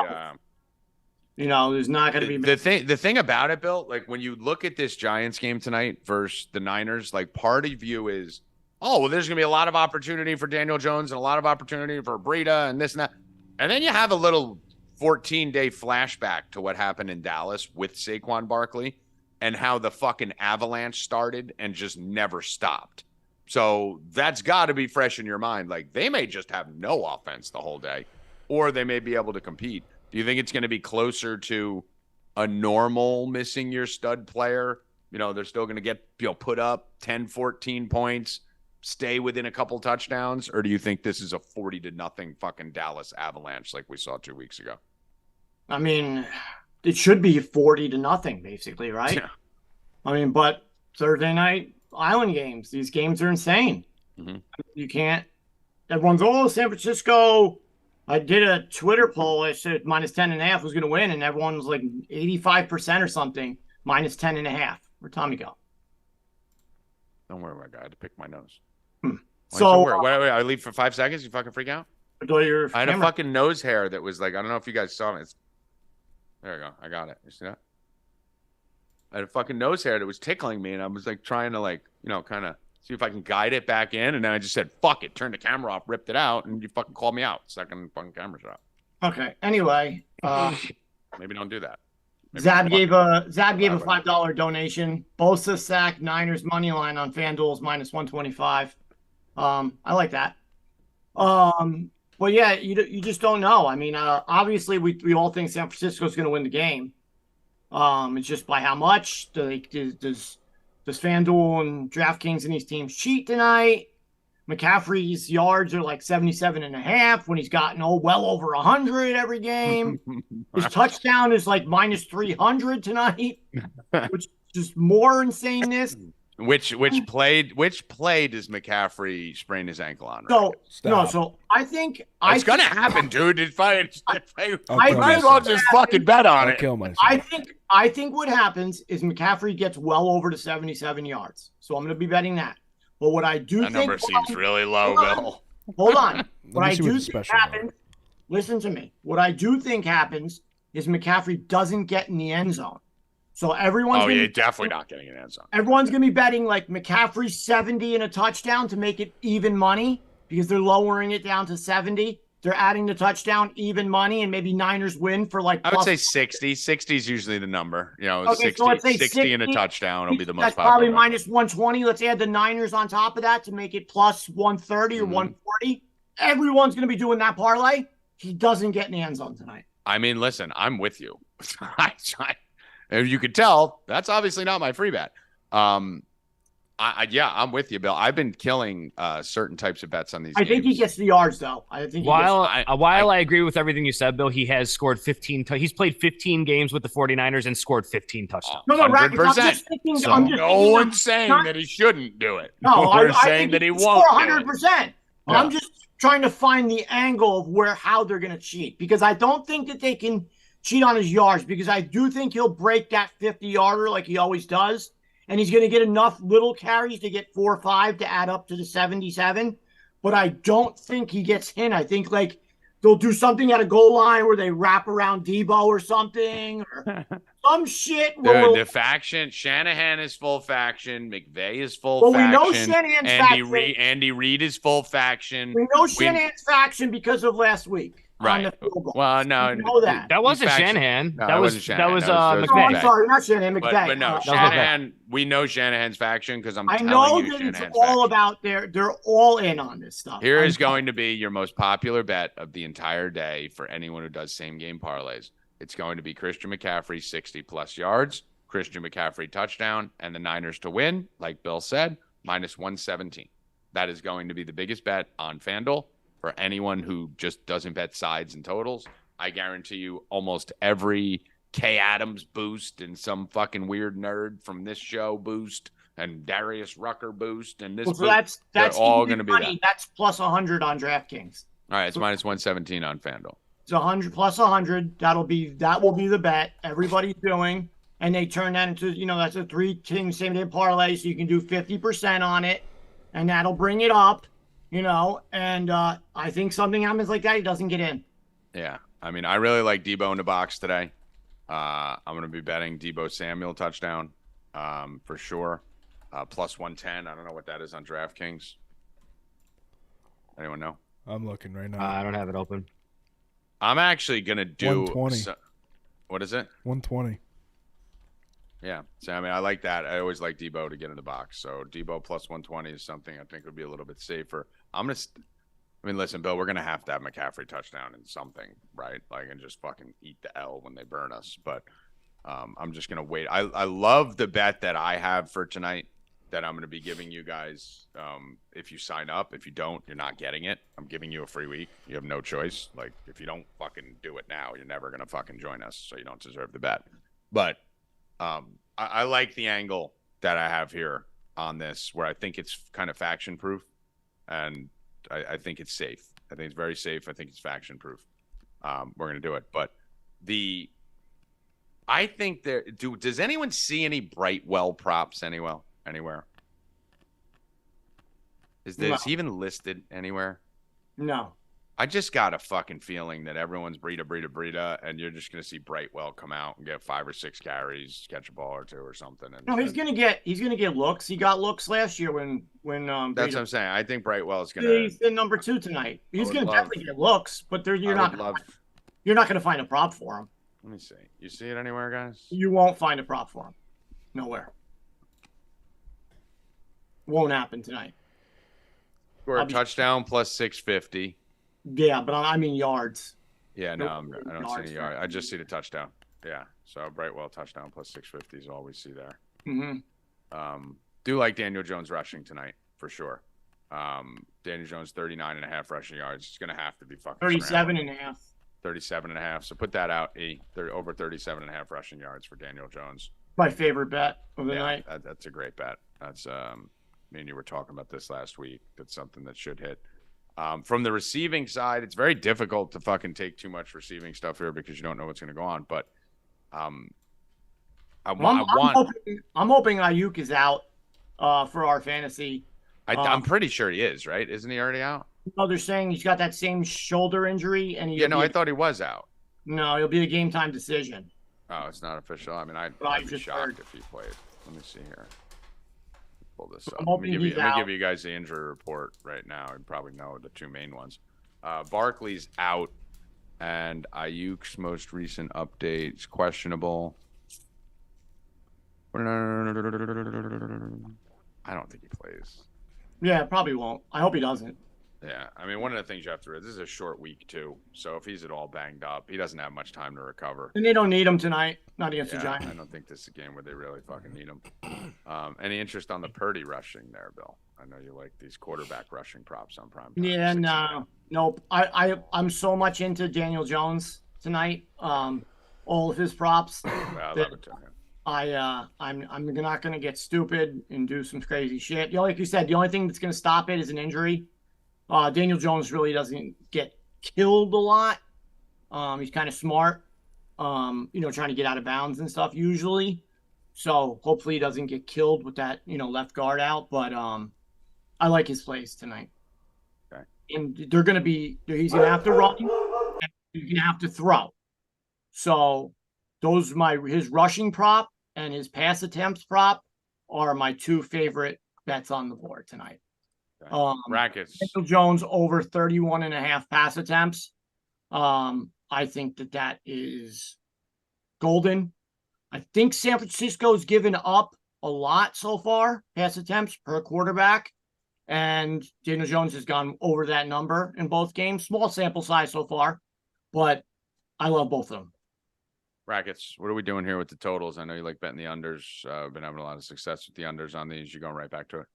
there's not going to be the thing about it, Bill. Like, when you look at this Giants game tonight versus the Niners, like, part of you is, there's going to be a lot of opportunity for Daniel Jones and a lot of opportunity for Breida and this and that. And then you have a little 14-day flashback to what happened in Dallas with Saquon Barkley and how the fucking avalanche started and just never stopped. So that's got to be fresh in your mind. Like, they may just have no offense the whole day, or they may be able to compete. Do you think it's going to be closer to a normal missing your stud player? They're still going to get, put up 10, 14 points, stay within a couple touchdowns, or do you think this is a 40-0 fucking Dallas Avalanche like we saw 2 weeks ago? I mean, it should be 40-0, basically, right? Yeah. I mean, but Thursday night Island games, these games are insane. Mhm. You can't. Everyone's, oh, San Francisco. I did a Twitter poll. I said minus 10.5 was going to win, and everyone was like 85% or something, minus 10.5. Where'd Tommy go? Don't worry, my guy. I had to pick my nose. So, wait, I leave for 5 seconds. You fucking freak out. I had a fucking nose hair that was like, I don't know if you guys saw it. There you go. I got it. You see that? I had a fucking nose hair that was tickling me, and I was like trying to like, kind of see if I can guide it back in, and then I just said, fuck it, turned the camera off, ripped it out, and you fucking called me out. Second fucking camera shot. Okay. Anyway, maybe don't do that. Zab gave a $5 donation. Bosa sack, Niners money line on FanDuel's minus 125. I like that. But yeah, you just don't know. I mean, obviously we all think San Francisco's going to win the game. It's just by how much. Does FanDuel and DraftKings and these teams cheat tonight? McCaffrey's yards are like 77.5 when he's gotten well over 100 every game. His touchdown is like minus 300 tonight, which is just more insaneness. Which play does McCaffrey sprain his ankle on? So I think it's gonna happen, dude. I might as well just fucking bet on it. Kill myself. I think what happens is McCaffrey gets well over to 77 yards. So I'm going to be betting that. But what I do that number seems really low, Bill. Hold on. What I do think happens, listen to me. What I do think happens is McCaffrey doesn't get in the end zone. So everyone's definitely not getting an end zone. Everyone's going to be betting like McCaffrey 70 and a touchdown to make it even money because they're lowering it down to 70. They're adding the touchdown, even money, and maybe Niners win for like. I would say 60. 60 is usually the number. Okay, 60, so let's say 60 and a touchdown will be the most popular. That's probably minus 120. Let's add the Niners on top of that to make it plus 130 or 140. Everyone's going to be doing that parlay. He doesn't get in the end zone tonight. I mean, listen, I'm with you. As you could tell, that's obviously not my free bet. I'm with you, Bill. I've been killing certain types of bets on these games. I think he gets the yards, though. While I agree with everything you said, Bill, he has scored 15. He's played 15 games with the 49ers and scored 15 touchdowns. No, Rackets, no one's saying that he shouldn't do it. No, we're saying that he won't. 100%. I'm just trying to find the angle of how they're going to cheat, because I don't think that they can cheat on his yards, because I do think he'll break that 50-yarder like he always does. And he's going to get enough little carries to get 4 or 5 to add up to the 77. But I don't think he gets hit. I think like they'll do something at a goal line where they wrap around Debo or something, or some shit. Dude, the faction, Shanahan is full faction. McVay is full faction. Well, we know Shanahan's faction. Andy Reid is full faction. We know Shanahan's faction because of last week. Right. Well, no, that wasn't Shanahan. No, that was Shanahan. That was McVay. No, I'm sorry, not Shanahan. McVay. But no, Shanahan. We know Shanahan's faction because I know that it's all about they're all in on this stuff. Here is going to be your most popular bet of the entire day for anyone who does same game parlays. It's going to be Christian McCaffrey 60+ yards, Christian McCaffrey touchdown, and the Niners to win, like Bill said, minus 117. That is going to be the biggest bet on FanDuel. For anyone who just doesn't bet sides and totals, I guarantee you almost every K Adams boost and some fucking weird nerd from this show boost and Darius Rucker boost and this boost, that's all going to be that. That's plus 100 on DraftKings. All right, it's minus 117 on FanDuel. It's 100 plus 100. That will be the bet everybody's doing, and they turn that into that's a 3-team same day parlay, so you can do 50% on it, and that'll bring it up. And I think something happens like that, he doesn't get in. Yeah. I mean, I really like Debo in the box today. I'm going to be betting Debo Samuel touchdown for sure. Plus 110. I don't know what that is on DraftKings. Anyone know? I'm looking right now. I don't have it open. I'm actually going to do 120. What is it? 120. Yeah. So, I mean, I like that. I always like Debo to get in the box. So, Debo plus 120 is something I think would be a little bit safer. Listen, Bill, we're going to have McCaffrey touchdown in something, right? Like, and just fucking eat the L when they burn us. But I'm just going to wait. I love the bet that I have for tonight. that I'm going to be giving you guys. If you sign up, if you don't, you're not getting it. I'm giving you a free week. You have no choice. Like, if you don't fucking do it now, you're never going to fucking join us. So you don't deserve the bet. But I like the angle that I have here on this, where I think it's kind of faction proof, and I think it's safe. I think it's very safe. I think it's faction proof. We're going to do it. But I think does anyone see any Brightwell props anywhere? Is he even listed anywhere? No. I just got a fucking feeling that everyone's Breida, and you're just going to see Brightwell come out and get 5 or 6 carries, catch a ball or 2 or something. No, he's going to get looks. He got looks last year when that's what I'm saying. I think Brightwell is going to. He's the number 2 tonight. He's going to definitely get looks, but you're not going to find a prop for him. Let me see. You see it anywhere, guys? You won't find a prop for him. Nowhere. Won't happen tonight. Score a touchdown plus 650. Yeah, but I mean yards. Yeah, no, I don't see any yards. I just see the touchdown. Yeah, so Brightwell touchdown plus 650 is all we see there. Mm-hmm. Do like Daniel Jones rushing tonight for sure. Daniel Jones 39.5 rushing yards. It's going to have to be fucking 37.5. 37.5. So put that out. Over 37.5 rushing yards for Daniel Jones. My favorite bet of the night. That's a great bet. That's me and you were talking about this last week. That's something that should hit. From the receiving side, it's very difficult to fucking take too much receiving stuff here because you don't know what's going to go on. But I'm hoping Ayuk is out for our fantasy. I'm pretty sure he is, right? Isn't he already out? No, they're saying he's got that same shoulder injury, and I thought he was out. No, it'll be a game time decision. Oh, it's not official. I mean, I'd be shocked if he played. Let me see here. Pull this up. Let me give you guys the injury report right now. You probably know the 2 main ones. Barkley's out, and Ayuk's most recent update is questionable. I don't think he plays. Yeah, probably won't. I hope he doesn't. Yeah, I mean, one of the things you have to realize, this is a short week too. So if he's at all banged up, he doesn't have much time to recover. And they don't need him tonight, not against the Giants. I don't think this is a game where they really fucking need him. Any interest on the Purdy rushing there, Bill? I know you like these quarterback rushing props on prime time. Yeah, nope. I'm so much into Daniel Jones tonight. All of his props. I love it too. I'm not gonna get stupid and do some crazy shit. Like you said, the only thing that's gonna stop it is an injury. Daniel Jones really doesn't get killed a lot. He's kind of smart, trying to get out of bounds and stuff usually. So hopefully he doesn't get killed with that, left guard out. But I like his plays tonight. Okay. And he's going to have to run and he's going to have to throw. So those his rushing prop and his pass attempts prop are my 2 favorite bets on the board tonight. Rackets. Daniel Jones over 31.5 pass attempts. I think that is golden. I think San Francisco's given up a lot so far, pass attempts per quarterback. And Daniel Jones has gone over that number in both games. Small sample size so far, but I love both of them. Rackets, what are we doing here with the totals? I know you like betting the unders. Been having a lot of success with the unders on these. You're going right back to it.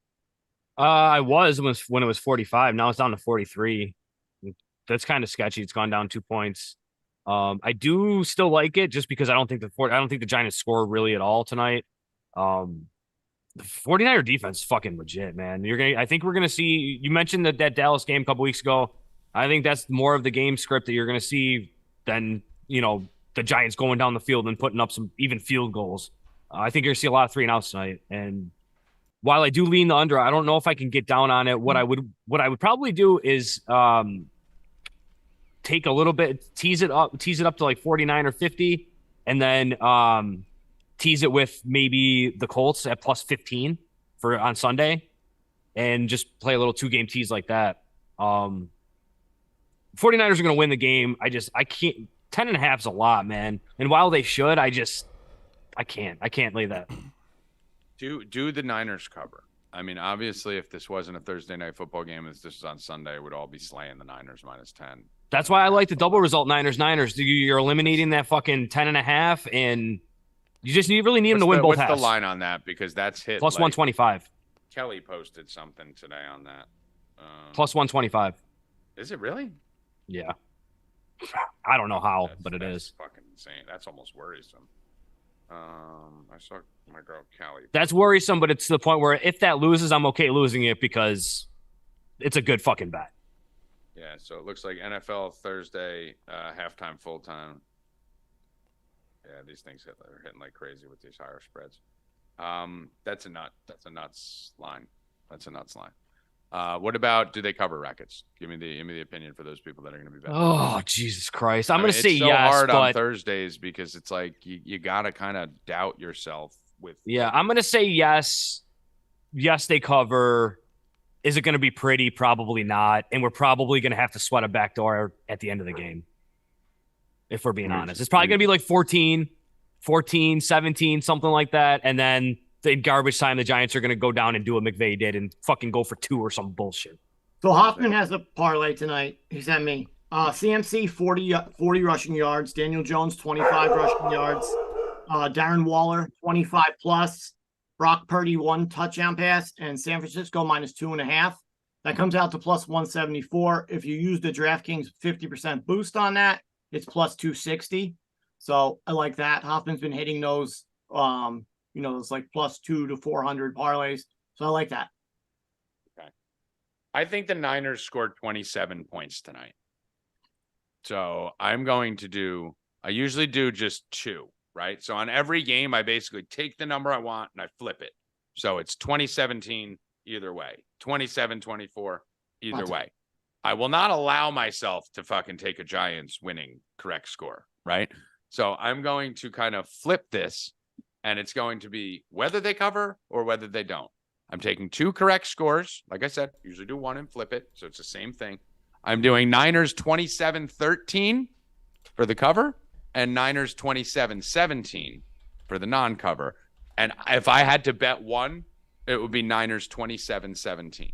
I was when it was 45. Now it's down to 43. That's kind of sketchy. It's gone down 2 points. I do still like it just because I don't think the Giants score really at all tonight. The 49er defense is fucking legit, man. I think we're gonna see. You mentioned that Dallas game a couple weeks ago. I think that's more of the game script that you're gonna see than the Giants going down the field and putting up some even field goals. I think you're gonna see a lot of 3-and-outs tonight. And while I do lean the under, I don't know if I can get down on it. What I would probably do is take a little bit, tease it up to like 49 or 50, and then tease it with maybe the Colts at plus 15 on Sunday, and just play a little 2-game tease like that. 49ers are going to win the game. I can't. 10.5 is a lot, man. And while they should, I can't lay that. Do the Niners cover? I mean, obviously, if this wasn't a Thursday night football game, if this was on Sunday, it would all be slaying the Niners minus 10. That's why I like the double result Niners. You're eliminating that fucking 10.5, and you really need them to win both halves. What's the line on that? Because that's hit plus 125. Kelly posted something today on that. Plus 125. Is it really? Yeah. I don't know how, but it is. Fucking insane. That's almost worrisome. I saw my girl Kelly. That's worrisome, but it's to the point where if that loses, I'm okay losing it because it's a good fucking bet. Yeah, so it looks like NFL Thursday, halftime, full time. Yeah, these things are hitting like crazy with these higher spreads. That's a nuts line. That's a nuts line. What about, do they cover Rackets? Give me the opinion for those people that are going to be betting. Oh, Jesus Christ. I'm going to say it's so yes, hard but on Thursdays because it's like you got to kind of doubt yourself with. Yeah, I'm going to say yes. Yes, they cover. Is it going to be pretty? Probably not. And we're probably going to have to sweat a backdoor at the end of the game. If we're being honest. It's probably going to be like 14, 17, something like that. And then in garbage time, the Giants are going to go down and do what McVay did and fucking go for 2 or some bullshit. So Hoffman has a parlay tonight. He sent me. CMC 40 rushing yards. Daniel Jones 25 rushing yards. Darren Waller 25 plus. Brock Purdy 1 touchdown pass. And San Francisco -2.5. That comes out to plus 174. If you use the DraftKings 50% boost on that, it's plus 260. So I like that. Hoffman's been hitting those, those like plus 200 to 400 parlays. So I like that. Okay. I think the Niners scored 27 points tonight. So I'm going to do, I usually do just 2, right? So on every game, I basically take the number I want and I flip it. So it's 2017 either way, 27-24 either way. I will not allow myself to fucking take a Giants winning correct score, right? So I'm going to kind of flip this, and it's going to be whether they cover or whether they don't. I'm taking 2 correct scores. Like I said, usually do 1 and flip it, so it's the same thing. I'm doing Niners 27-13 for the cover and Niners 27-17 for the non-cover. And if I had to bet one, it would be Niners 27-17.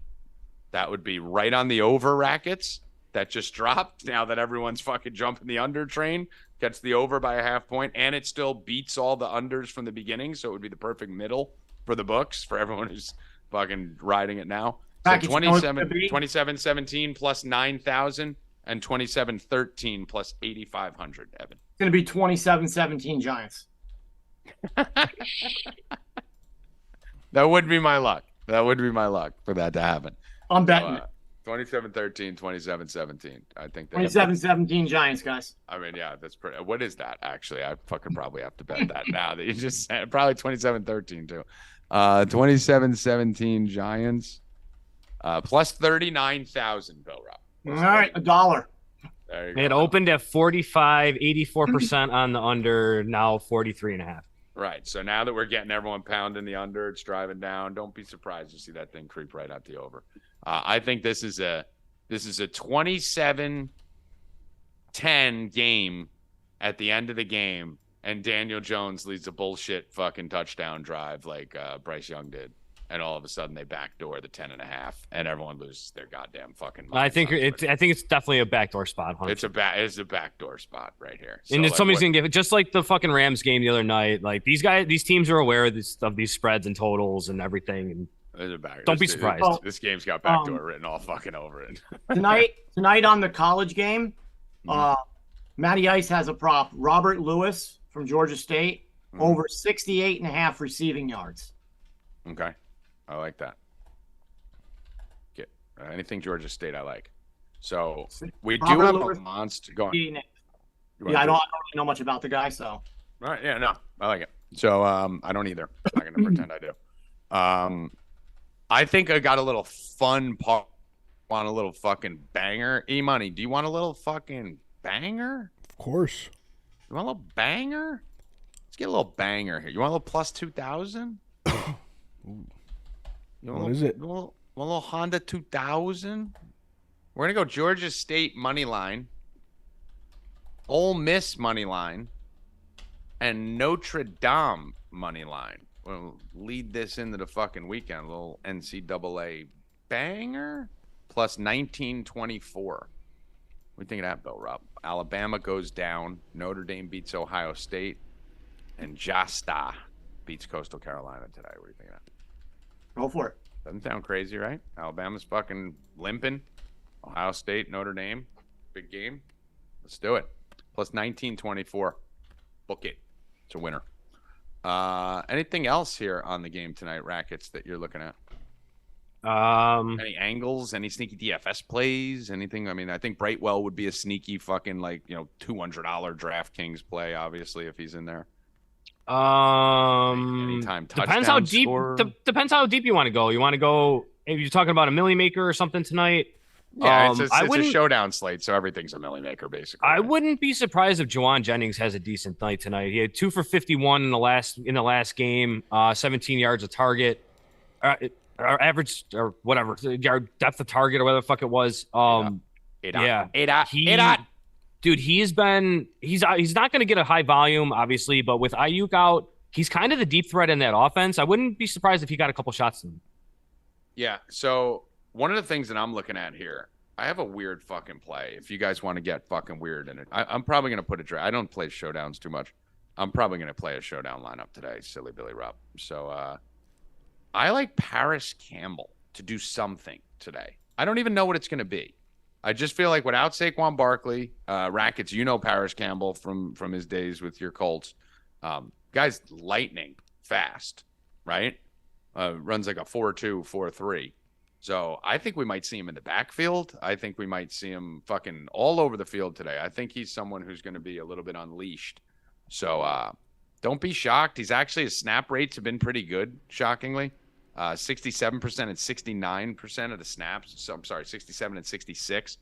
That would be right on the over Rackets that just dropped. Now that everyone's fucking jumping the under train, gets the over by a half point, and it still beats all the unders from the beginning. So it would be the perfect middle for the books for everyone who's fucking riding it now. So 27-17 plus 9,000 and 27-13 plus 8,500, Evan. It's going to be 27-17 Giants. That would be my luck. That would be my luck for that to happen. I'm betting it. 27-13, 27-17. I think 27-17 Giants, guys. I mean, yeah, that's pretty. What is that, actually? I fucking probably have to bet that now that you just said. Probably 27-13, too. 27-17 Giants. Plus 39,000, Bill Rupp. All right, $1. There you go. It opened at 45, 84% on the under, now 43.5. Right. So now that we're getting everyone pounding the under, it's driving down. Don't be surprised to see that thing creep right out the over. I think this is a 27-10 game at the end of the game, and Daniel Jones leads a bullshit fucking touchdown drive like Bryce Young did. And all of a sudden they backdoor the 10.5, and everyone loses their goddamn fucking mind. I think it's definitely a backdoor spot. 100%. It's a backdoor spot right here. So and like, somebody's gonna give it, just like the fucking Rams game the other night. Like these teams are aware of these spreads and totals and everything. And don't be surprised. This game's got backdoor written all fucking over it. tonight on the college game, Matty Ice has a prop. Robert Lewis from Georgia State over 68.5 receiving yards. Okay. I like that. Get anything Georgia State I like. So we do have a monster going. Yeah, I don't really know much about the guy, so. All right, yeah, no, I like it. So I don't either. I'm not gonna pretend I do. I think I got a little fun part. Want a little fucking banger? E-Money, do you want a little fucking banger? Of course. You want a little banger? Let's get a little banger here. You want a little plus 2,000? What is it? A little Honda 2000. We're going to go Georgia State money line, Ole Miss money line, and Notre Dame money line. We'll lead this into the fucking weekend. A little NCAA banger plus 1924. What do you think of that, Bill Rupp? Alabama goes down. Notre Dame beats Ohio State. And Jasta beats Coastal Carolina today. What do you think of that? Go for it. Doesn't sound crazy, right? Alabama's fucking limping. Ohio State, Notre Dame, big game. Let's do it. Plus 1924. Book it. It's a winner. Anything else here on the game tonight, Rackets, that you're looking at? Any angles? Any sneaky DFS plays? Anything? I mean, I think Brightwell would be a sneaky fucking $200 DraftKings play, obviously, if he's in there. Anytime touchdown depends how deep you want to go. You want to go if you're talking about a milli maker or something tonight. Yeah, it's a showdown slate, so everything's a milli maker basically. I wouldn't be surprised if Juwan Jennings has a decent night tonight. He had 2 for 51 in the last game, 17 yards of target. Our average or whatever yard depth of target or whatever the fuck it was. Dude, he's not going to get a high volume, obviously, but with Ayuk out, he's kind of the deep threat in that offense. I wouldn't be surprised if he got a couple shots in him. Yeah. So one of the things that I'm looking at here, I have a weird fucking play. If you guys want to get fucking weird in it, I'm probably going to put a draft. I don't play showdowns too much. I'm probably going to play a showdown lineup today. Silly Billy Rupp. So, I like Paris Campbell to do something today. I don't even know what it's going to be. I just feel like without Saquon Barkley, Rackets, Paris Campbell from his days with your Colts. Guy's lightning fast, right? Runs like a 4.2, 4.3. So I think we might see him in the backfield. I think we might see him fucking all over the field today. I think he's someone who's going to be a little bit unleashed. So don't be shocked. His snap rates have been pretty good, shockingly. 67% and 69% of the snaps. So I'm sorry, 67 and 66%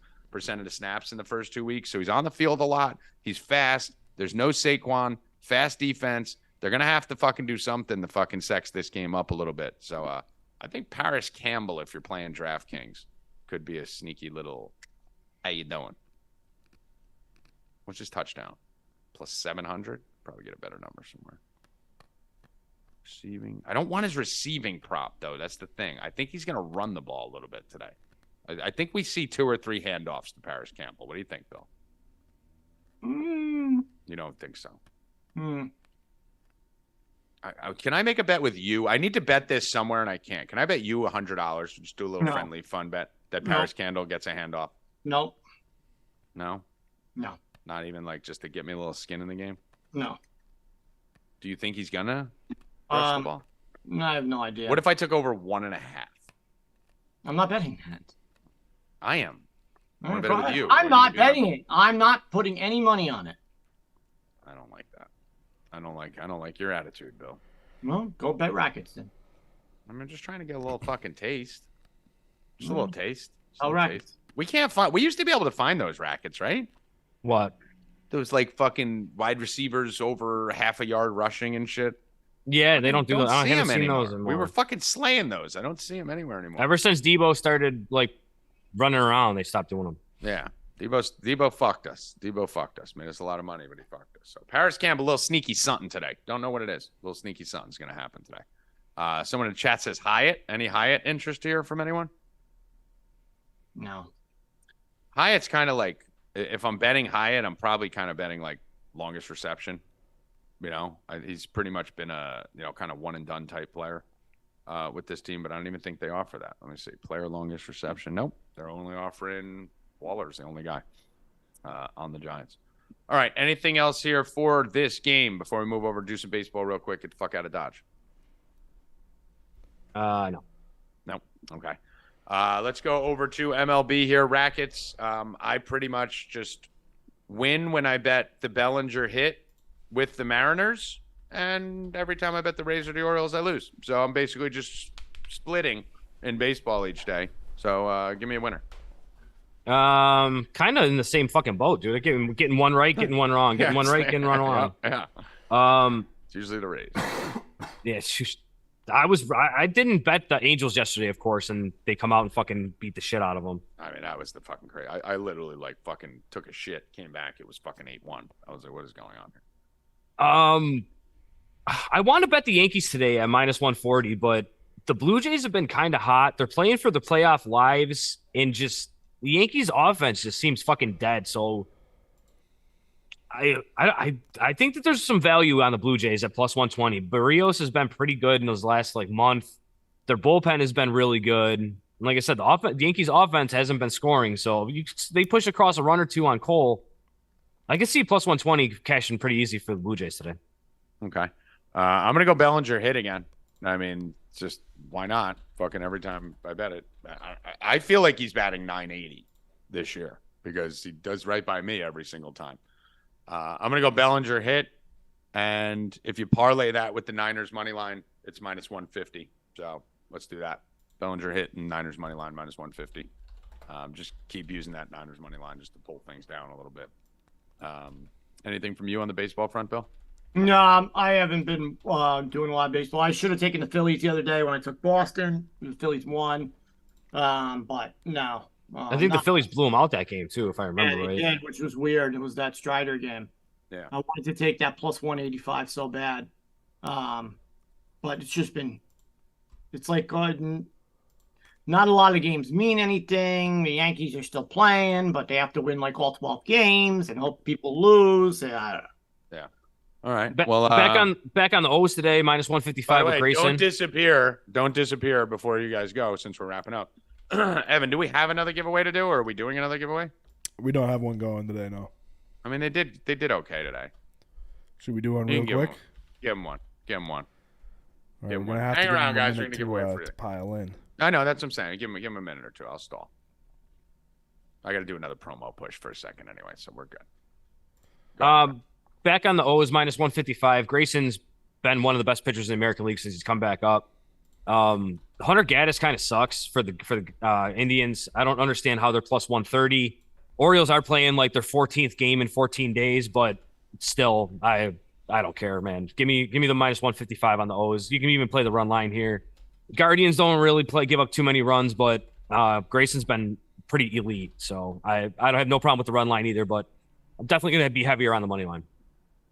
of the snaps in the first 2 weeks. So he's on the field a lot. He's fast. There's no Saquon. Fast defense. They're going to have to fucking do something to fucking sex this game up a little bit. So I think Paris Campbell, if you're playing DraftKings, could be a sneaky little, how you doing? What's his touchdown? Plus 700? Probably get a better number somewhere. Receiving. I don't want his receiving prop, though. That's the thing. I think he's going to run the ball a little bit today. I think we see 2 or 3 handoffs to Paris Campbell. What do you think, Bill? You don't think so? Can I make a bet with you? I need to bet this somewhere, and I can't. Can I bet you $100? Just do a little friendly fun bet that Paris Campbell gets a handoff? No. No? No. Not even just to get me a little skin in the game? No. Do you think he's going to rush the ball? No, I have no idea. What if I took over 1.5? I'm not betting that. I am. I want to bet it with you. I'm not betting it. I'm not putting any money on it. I don't like that. I don't like your attitude, Bill. Well, go bet Rackets then. I'm just trying to get a little fucking taste. Just a little taste. Oh, Rackets. We used to be able to find those Rackets, right? What? Those fucking wide receivers over half a yard rushing and shit. Yeah, they don't do that. I haven't seen those anymore. We were fucking slaying those. I don't see them anywhere anymore. Ever since Debo started running around, they stopped doing them. Yeah. Debo fucked us. Made us a lot of money, but he fucked us. So Paris Campbell, a little sneaky something today. Don't know what it is. A little sneaky something's going to happen today. Someone in the chat says Hyatt. Any Hyatt interest here from anyone? No. Hyatt's kind of if I'm betting Hyatt, I'm probably kind of betting longest reception. He's pretty much been a kind of one and done type player with this team, but I don't even think they offer that. Let me see. Player longest reception. Nope. They're only offering Waller's the only guy on the Giants. All right. Anything else here for this game before we move over to do some baseball real quick? Get the fuck out of Dodge. No. No. Okay. Let's go over to MLB here. Rackets. I pretty much just win when I bet the Bellinger hit with the Mariners, and every time I bet the Rays or the Orioles, I lose. So I'm basically just splitting in baseball each day. So give me a winner. Kind of in the same fucking boat, dude. Getting one right, getting one wrong, getting one right, getting one wrong. Yeah. It's usually the Rays. Yeah, I didn't bet the Angels yesterday, of course, and they come out and fucking beat the shit out of them. I mean, that was the fucking crazy. I literally fucking took a shit, came back, it was fucking 8-1. I was like, what is going on here? I want to bet the Yankees today at minus 140, but the Blue Jays have been kind of hot. They're playing for the playoff lives, and just the Yankees offense just seems fucking dead. So I think that there's some value on the Blue Jays at plus 120. Barrios has been pretty good in those last month. Their bullpen has been really good. And like I said, the Yankees offense hasn't been scoring, so they push across a run or two on Cole. I can see plus 120 cashing pretty easy for the Blue Jays today. Okay. I'm going to go Bellinger hit again. I mean, just why not? Fucking every time I bet it. I feel like he's batting 980 this year because he does right by me every single time. I'm going to go Bellinger hit. And if you parlay that with the Niners money line, it's minus 150. So let's do that. Bellinger hit and Niners money line minus 150. Just keep using that Niners money line just to pull things down a little bit. Anything from you on the baseball front, Bill? No, I haven't been doing a lot of baseball. I should have taken the Phillies the other day when I took Boston. The Phillies won. But no. I think the Phillies blew him out that game, too, if I remember right. Yeah, which was weird. It was that Strider game. Yeah. I wanted to take that plus 185 so bad. But it's just been – it's like not a lot of games mean anything. The Yankees are still playing, but they have to win like all 12 games and hope people lose. I don't know. Yeah. All right. Well, back on the O's today, minus 155 with Grayson. Don't disappear before you guys go since we're wrapping up. Evan, do we have another giveaway to do, or are we doing another giveaway? We don't have one going today, no. I mean, they did okay today. Should we do one real quick? Give them one. All right, we're gonna have Hang to around, guys. give We're them gonna give away a for minute you. to pile in. I know that's what I'm saying. Give him a minute or two. I'll stall. I got to do another promo push for a second anyway, so we're good. Back on the O's minus 155. Grayson's been one of the best pitchers in the American League since he's come back up. Hunter Gaddis kind of sucks for the Indians. I don't understand how they're plus 130. Orioles are playing like their 14th game in 14 days, but still, I don't care, man. Give me the minus 155 on the O's. You can even play the run line here. Guardians don't really give up too many runs, but Grayson's been pretty elite, so I don't have no problem with the run line either, but I'm definitely going to be heavier on the money line.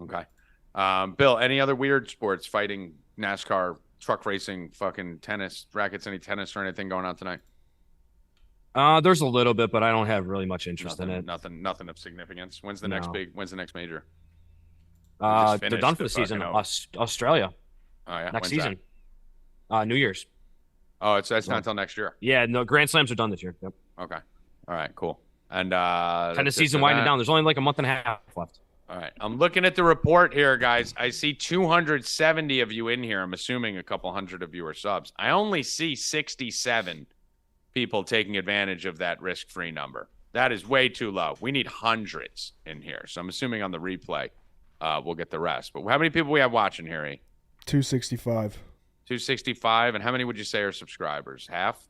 Okay. Bill, any other weird sports, fighting, NASCAR, truck racing, fucking tennis, rackets, any tennis or anything going on tonight? There's a little bit, but I don't have really much interest in it. Nothing of significance. When's the next major? They're done for the season. Australia. Oh yeah. Next season. New Year's. Oh, that's not until next year. Yeah, no, Grand Slams are done this year. Yep. Okay. All right, cool. And kind of season winding down. There's only like a month and a half left. All right. I'm looking at the report here, guys. I see 270 of you in here. I'm assuming a couple hundred of you are subs. I only see 67 people taking advantage of that risk-free number. That is way too low. We need hundreds in here. So I'm assuming on the replay, we'll get the rest. But how many people we have watching here, E? 265. 265. And how many would you say are subscribers? Half?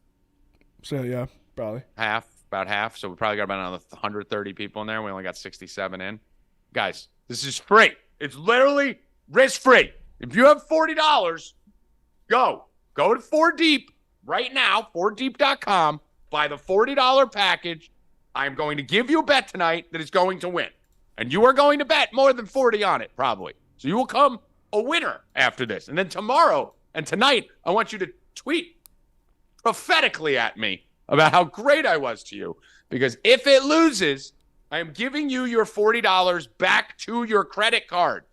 So, yeah, probably. About half. So we probably got about another 130 people in there. We only got 67 in. Guys, this is free. It's literally risk-free. If you have $40, go to 4Deep right now, 4deep.com, buy the $40 package. I'm going to give you a bet tonight that is going to win. And you are going to bet more than 40 on it, probably. So you will come a winner after this. And then tomorrow and tonight, I want you to tweet prophetically at me about how great I was to you. Because if it loses, I am giving you your $40 back to your credit card.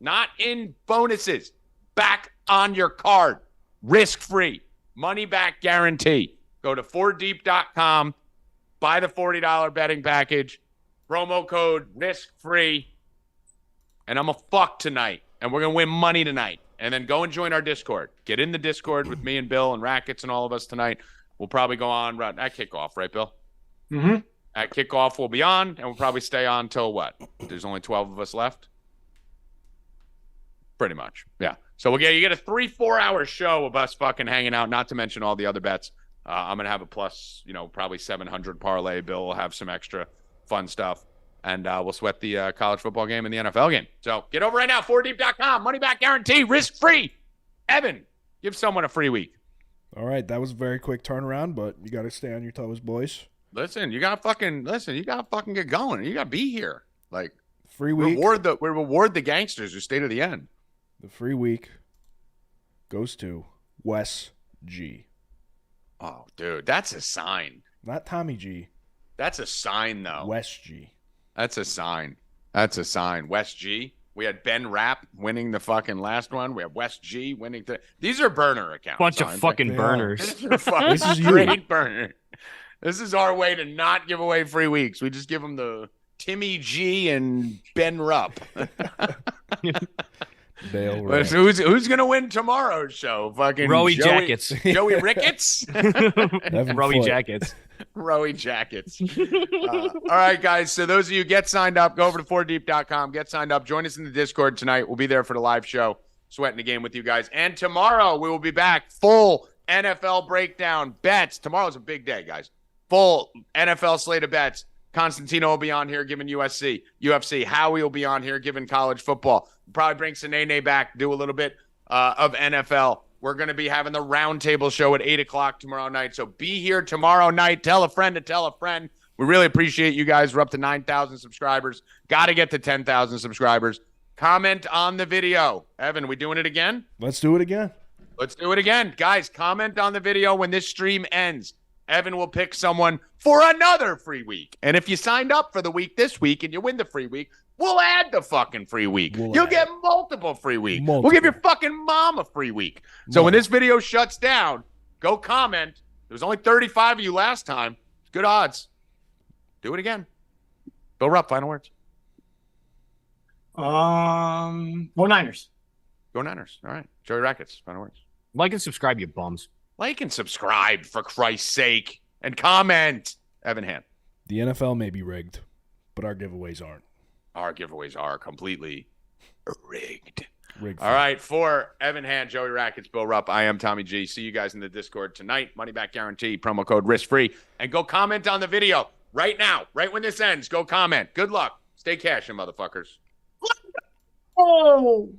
Not in bonuses. Back on your card. Risk-free. Money back guarantee. Go to 4deep.com. Buy the $40 betting package. Promo code risk-free. And I'm a fuck tonight. And we're going to win money tonight. And then go and join our Discord. Get in the Discord with me and Bill and Rackets and all of us tonight. We'll probably go on at kickoff, right, Bill? Mm-hmm. At kickoff, we'll be on, and we'll probably stay on till what? There's only 12 of us left? Pretty much, yeah. So you get a 3-4 hour show of us fucking hanging out, not to mention all the other bets. I'm going to have a plus, probably 700 parlay. Bill will have some extra fun stuff, and we'll sweat the college football game and the NFL game. So get over right now, 4deep.com, money back guarantee, risk-free. Evan, give someone a free week. All right, that was a very quick turnaround, but you got to stay on your toes, boys. Listen, you gotta fucking get going. You gotta be here. Like, free week. We reward the gangsters who stay to the end. The free week goes to Wes G. Oh, dude, that's a sign. Not Tommy G. That's a sign, though. Wes G. That's a sign. Wes G. We had Ben Rapp winning the fucking last one. We have West G winning. These are burner accounts. Bunch of fucking burners. These are fucking This is you. straight burner. This is our way to not give away free weeks. We just give them the Timmy G and Ben Rupp. Dale Rupp. Who's gonna win tomorrow's show? Fucking Rowie Jackets. Joey Ricketts. Rowie Jackets. Rowie Jackets. All right, guys. So those of you get signed up, go over to 4deep.com, get signed up. Join us in the Discord tonight. We'll be there for the live show, sweating the game with you guys. And tomorrow we will be back, full NFL breakdown, bets. Tomorrow's a big day, guys. Full NFL slate of bets. Constantino will be on here giving UFC. Howie will be on here giving college football. We'll probably bring Sanene back, do a little bit of NFL. We're going to be having the roundtable show at 8 o'clock tomorrow night. So be here tomorrow night. Tell a friend to tell a friend. We really appreciate you guys. We're up to 9,000 subscribers. Got to get to 10,000 subscribers. Comment on the video. Evan, we doing it again? Let's do it again. Let's do it again. Guys, comment on the video when this stream ends. Evan will pick someone for another free week. And if you signed up for the week this week and you win the free week, we'll add the fucking free week. You'll get multiple free weeks. We'll give your fucking mom a free week. So when this video shuts down, go comment. There was only 35 of you last time. Good odds. Do it again. Bill Rupp, final words. Go Niners. Go Niners. All right. Joey Rackets, final words. Like and subscribe, you bums. Like and subscribe, for Christ's sake. And comment. Evan Han. The NFL may be rigged, but our giveaways aren't. Our giveaways are completely rigged. Rigged. All right, for Evan Han, Joey Rackets, Bill Rupp, I am Tommy G. See you guys in the Discord tonight. Money back guarantee, promo code risk-free. And go comment on the video right now, right when this ends. Go comment. Good luck. Stay cashin', motherfuckers. Oh!